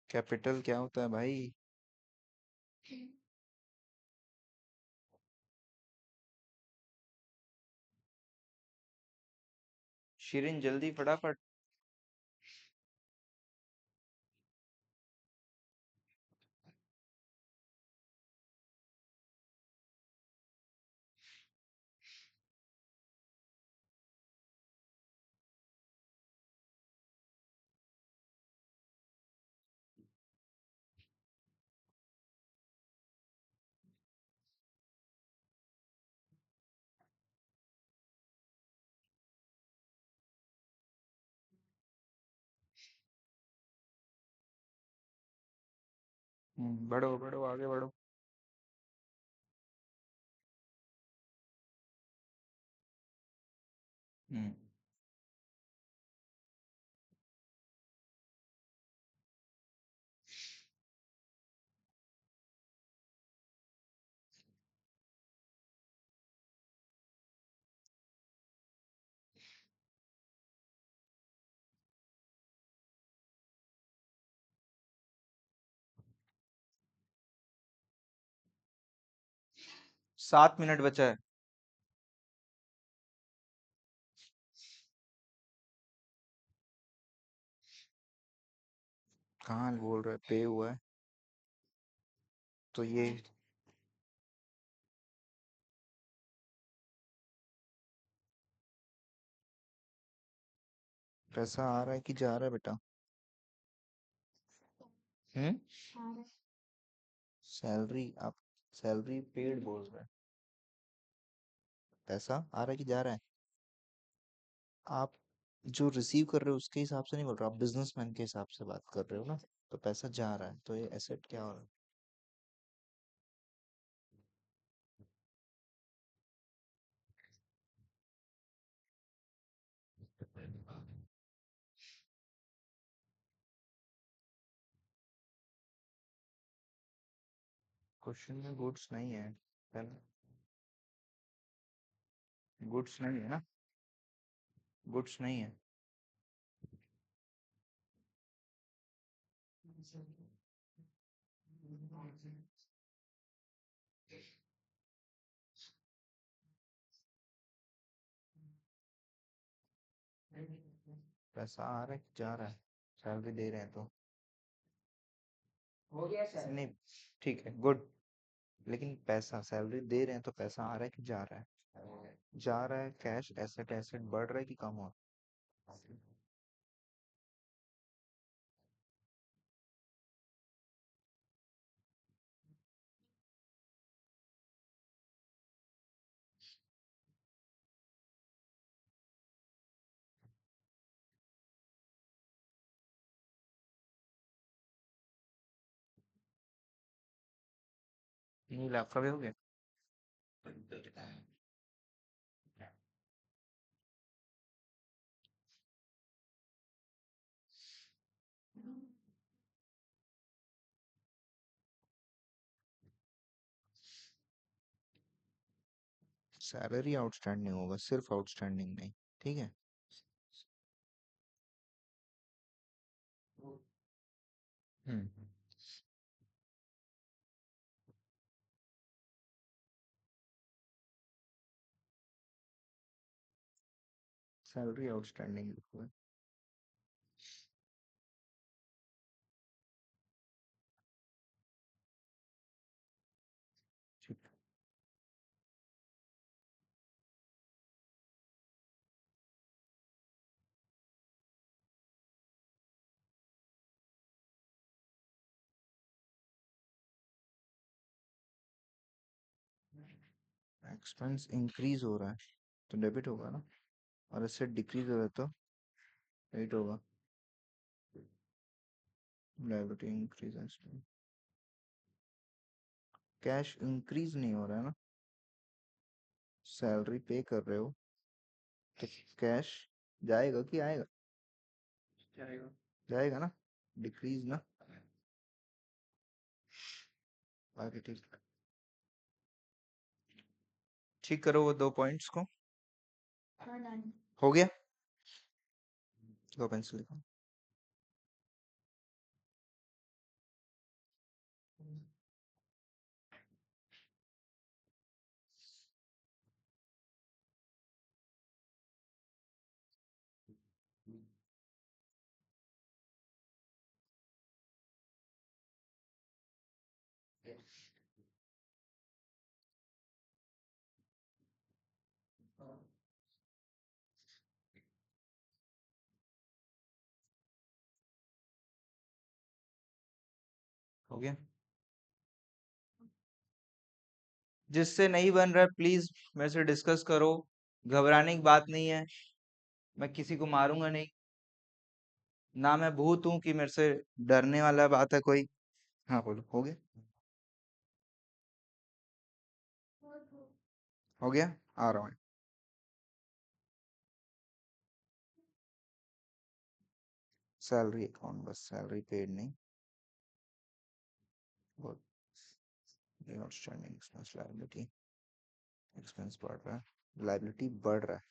[SPEAKER 1] कैपिटल क्या होता है भाई? शिरीन जल्दी फटाफट। बढ़ो बढ़ो आगे बढ़ो। हम्म। 7 मिनट बचा है। कहाँ बोल रहे पे हुआ है? तो ये पैसा आ रहा है कि जा रहा है बेटा? हम्म। सैलरी आप सैलरी पेड बोल रहे हैं, पैसा आ रहा है कि जा रहा है? आप जो रिसीव कर रहे हो उसके हिसाब से नहीं बोल रहे, आप बिजनेसमैन के हिसाब से बात कर रहे हो ना। तो पैसा जा रहा है तो ये एसेट क्या हो रहा है? क्वेश्चन में गुड्स नहीं है। गुड्स नहीं है ना, गुड्स नहीं है। पैसा आ रहा है कि जा रहा है? सैलरी दे रहे हैं तो हो गया सर नहीं, ठीक है गुड। लेकिन पैसा सैलरी दे रहे हैं तो पैसा आ रहा है कि जा रहा है? जा रहा है। कैश एसेट, एसेट बढ़ रहा है कि कम हो रहा है? नहीं लाख का भी हो गया। सैलरी आउटस्टैंडिंग होगा, सिर्फ आउटस्टैंडिंग नहीं। ठीक है। हम्म। सैलरी आउटस्टैंडिंग लिखो है। ठीक है। एक्सपेंस इंक्रीज हो रहा है तो डेबिट होगा ना, और एसेट डिक्रीज हो रहा है तो क्रेडिट होगा। लायबिलिटी इंक्रीज, कैश इंक्रीज नहीं हो रहा है ना। सैलरी पे कर रहे हो तो कैश जाएगा कि आएगा? जाएगा। जाएगा ना, डिक्रीज ना। बाकी ठीक। ठीक करो वो 2 पॉइंट्स को। हो गया। दो पेंसिल लिखो। हो गया। जिससे नहीं बन रहा है प्लीज मेरे से डिस्कस करो। घबराने की बात नहीं है, मैं किसी को मारूंगा नहीं। ना मैं भूत हूं कि मेरे से डरने वाला बात है कोई। हाँ बोलो, हो गया? हो गया, आ रहा हूँ। सैलरी अकाउंट, बस सैलरी पेड नहीं। बहुत आउटस्टैंडिंग एक्सपेंस, लायबिलिटी, एक्सपेंस बढ़ रहा है, लायबिलिटी बढ़ रहा है।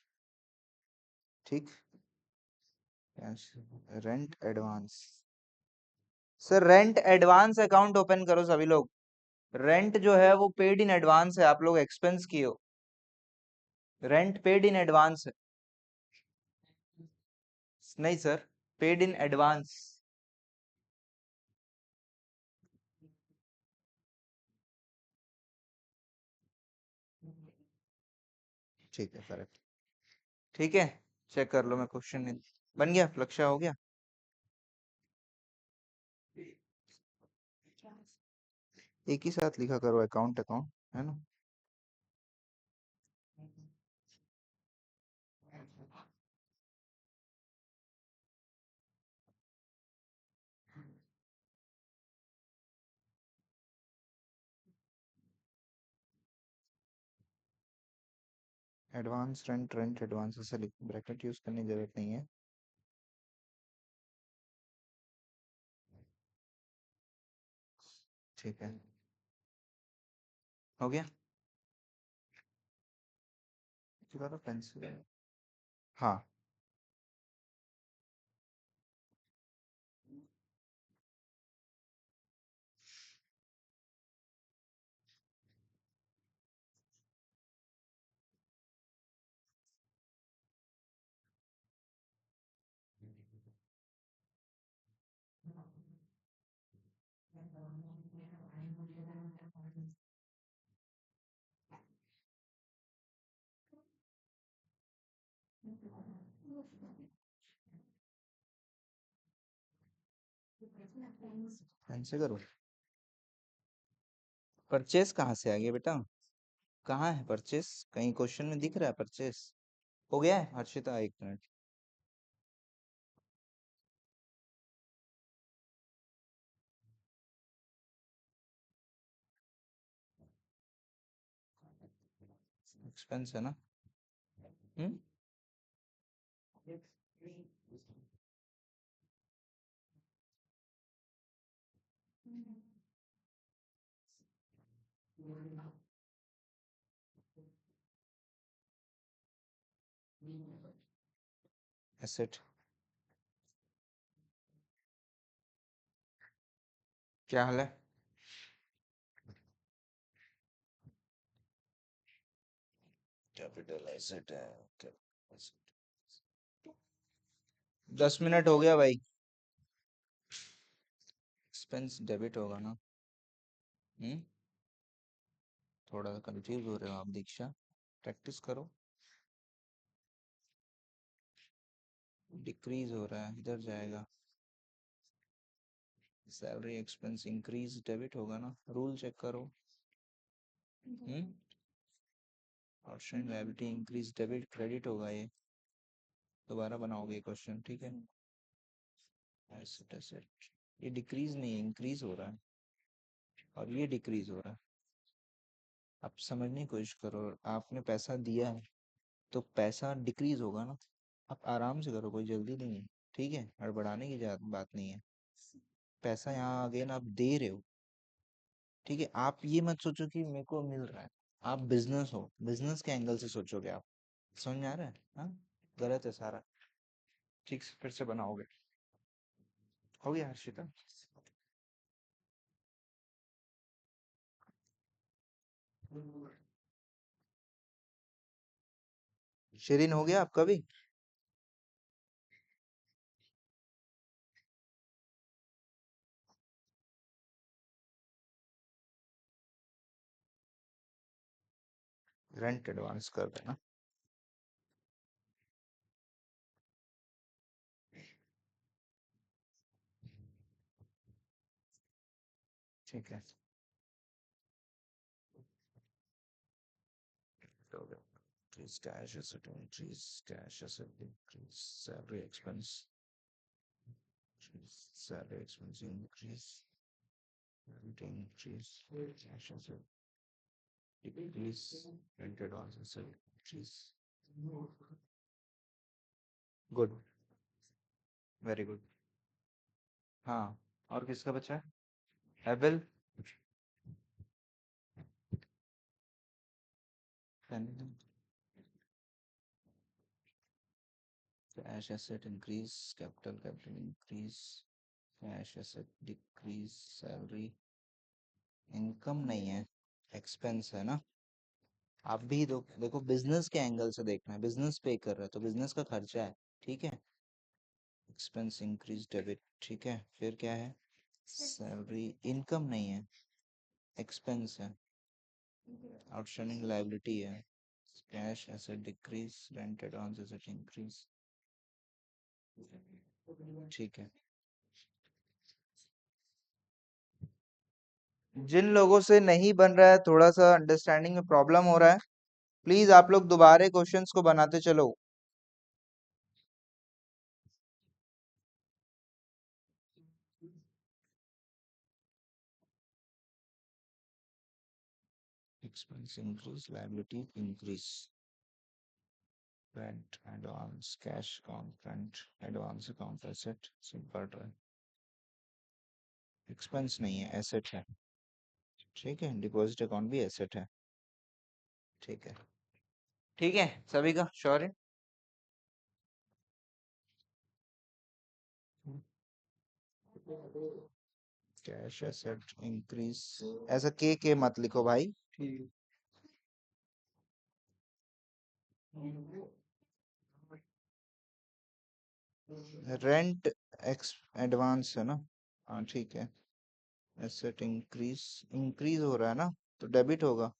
[SPEAKER 1] ठीक। Rent advance. Sir rent advance account open करो सभी लोग। रेंट जो है वो पेड इन एडवांस है, आप लोग एक्सपेंस किए हो। रेंट पेड इन एडवांस है। नहीं सर, पेड इन एडवांस। ठीक है, करेक्ट। ठीक है, चेक कर लो, मैं क्वेश्चन नहीं। बन गया, लक्ष्य हो गया। एक ही साथ लिखा करो, अकाउंट अकाउंट, है ना। एडवांस रेंट, रेंट एडवांस ऐसे लिख, ब्रैकेट यूज करने की जरूरत नहीं है। ठीक है, हो गया। पेंसिल। हाँ। ऐसे करो। परचेस कहाँ से आ गया बेटा? कहाँ है परचेस? कहीं क्वेश्चन में दिख रहा है परचेस? हो गया है हर्षिता, एक मिनट। एक्सपेंस है ना। हम्म। एसेट। क्या हाल है? कैपिटल एसेट है। कैपिटल 10 मिनट हो गया भाई। एक्सपेंस डेबिट होगा ना। हम्म। थोड़ा कंफ्यूज हो रहे हो आप दीक्षा, प्रैक्टिस करो। डिक्रीज हो रहा है, इधर जाएगा। सैलरी एक्सपेंस इंक्रीज डेबिट होगा ना, रूल चेक करो। हम्म। Outstanding liability increase debit credit होगा ये। दोबारा बनाओगे क्वेश्चन, ठीक है। एसेट एसेट, ये डिक्रीज नहीं है, इंक्रीज हो रहा है, और ये डिक्रीज हो रहा है। आप समझने की कोशिश करो, आपने पैसा दिया है तो पैसा डिक्रीज होगा ना। आप आराम से करो, कोई जल्दी नहीं है। ठीक है, हड़बड़ाने की बात नहीं है। पैसा यहाँ अगेन आप दे रहे हो। ठीक है, आप ये मत सोचो कि मेरे को मिल रहा है। आप बिजनेस हो, बिजनेस के एंगल से सोचोगे आप। समझ में आ रहा है? हाँ, गलत है सारा। ठीक से फिर से बनाओगे। हो गया हर्षिता? शिरीन हो गया आपका भी? रेंट एडवांस कर देना। ठीक है, हो गया। Increase cash asset, increase cash asset, increase salary expense, increase salary expense, increase and increase cash asset, decrease rent advance asset, increase. Good, very good. हाँ, और किसका बचा है? Able, cash asset increase, capital increase, cash asset decrease, salary income नहीं है, एक्सपेंस है ना। आप भी देखो बिजनेस के एंगल से देखना है, बिजनेस पे कर रहा है तो बिजनेस का खर्चा है, ठीक है। एक्सपेंस इंक्रीज डेबिट, ठीक है। फिर क्या है? सैलरी, इनकम नहीं है, एक्सपेंस है। आउटस्टैंडिंग लायबिलिटी है। Cash asset decrease, rent advance asset increase, ठीक है। जिन लोगों से नहीं बन रहा है, थोड़ा सा अंडरस्टैंडिंग में प्रॉब्लम हो रहा है, प्लीज आप लोग दोबारा क्वेश्चंस को बनाते चलो। Expense increase, liability increase, rent advance, cash account, rent advance account asset simple रहा, एक्सपेंस नहीं है, एसेट है, ठीक है। डिपॉजिट अकाउंट भी एसेट है, ठीक है। ठीक है, सभी का श्योर है? कैश एसेट इंक्रीज, ऐसा के मत लिखो भाई। रेंट एक्स एडवांस है ना, हाँ ठीक है। एसेट इंक्रीज, इंक्रीज हो रहा है ना, तो डेबिट होगा,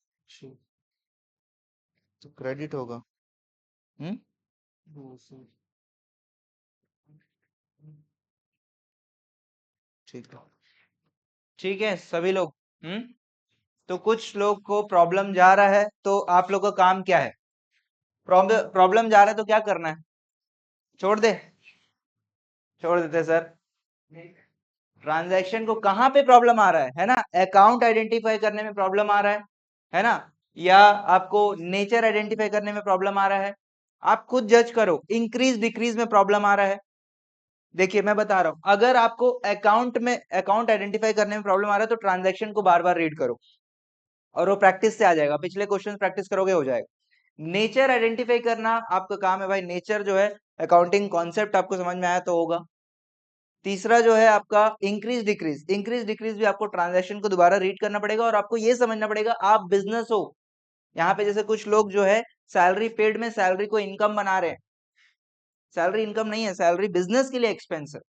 [SPEAKER 1] तो क्रेडिट होगा। हम्म, ठीक है। ठीक है सभी लोग। हम्म, तो कुछ लोग को प्रॉब्लम जा रहा है, तो आप लोग का काम क्या है? प्रॉब्लम प्रॉब्लम जा रहा है तो क्या करना है? छोड़ दे, छोड़ देते सर। ट्रांजैक्शन को कहाँ पे प्रॉब्लम आ रहा है ना? अकाउंट आइडेंटिफाई करने में प्रॉब्लम आ रहा है ना? या आपको नेचर आइडेंटिफाई करने में प्रॉब्लम आ रहा है? आप खुद जज करो। इंक्रीज डिक्रीज में प्रॉब्लम आ रहा है? देखिए मैं बता रहा हूं, अगर आपको अकाउंट आइडेंटिफाई करने में प्रॉब्लम आ रहा है तो ट्रांजैक्शन को बार बार रीड करो और वो प्रैक्टिस से आ जाएगा। पिछले क्वेश्चन प्रैक्टिस करोगे हो जाएगा। नेचर आइडेंटिफाई करना आपका काम है भाई। नेचर जो है अकाउंटिंग कॉन्सेप्ट आपको समझ में आया तो होगा। तीसरा जो है आपका इंक्रीज डिक्रीज, इंक्रीज डिक्रीज भी आपको ट्रांजैक्शन को दोबारा रीड करना पड़ेगा और आपको ये समझना पड़ेगा आप बिजनेस हो। यहाँ पे जैसे कुछ लोग जो है सैलरी पेड में सैलरी को इनकम बना रहे हैं, सैलरी इनकम नहीं है, सैलरी बिजनेस के लिए एक्सपेंस है।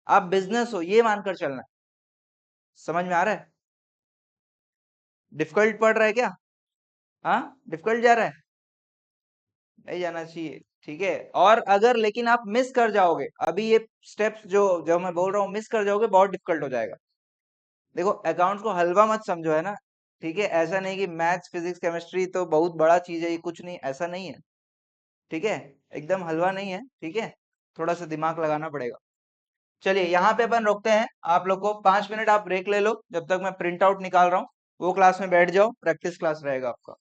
[SPEAKER 1] आप बिजनेस हो ये मानकर चलना है। समझ में आ रहा है? डिफिकल्ट पड़ रहा है क्या? हाँ, डिफिकल्ट जा रहा है? नहीं जाना चाहिए, ठीक है। और अगर लेकिन आप मिस कर जाओगे अभी ये स्टेप्स जो जो मैं बोल रहा हूँ, मिस कर जाओगे बहुत डिफिकल्ट हो जाएगा। देखो अकाउंट्स को हलवा मत समझो, है ना? ठीक है, ऐसा नहीं कि मैथ्स फिजिक्स केमिस्ट्री तो बहुत बड़ा चीज है, ये कुछ नहीं, ऐसा नहीं है। ठीक है, एकदम हलवा नहीं है, ठीक है। थोड़ा सा दिमाग लगाना पड़ेगा। चलिए यहाँ पे अपन रोकते हैं। आप लोग को 5 मिनट आप ब्रेक ले लो, जब तक मैं प्रिंट आउट निकाल रहा हूँ। वो क्लास में बैठ जाओ, प्रैक्टिस क्लास रहेगा आपका।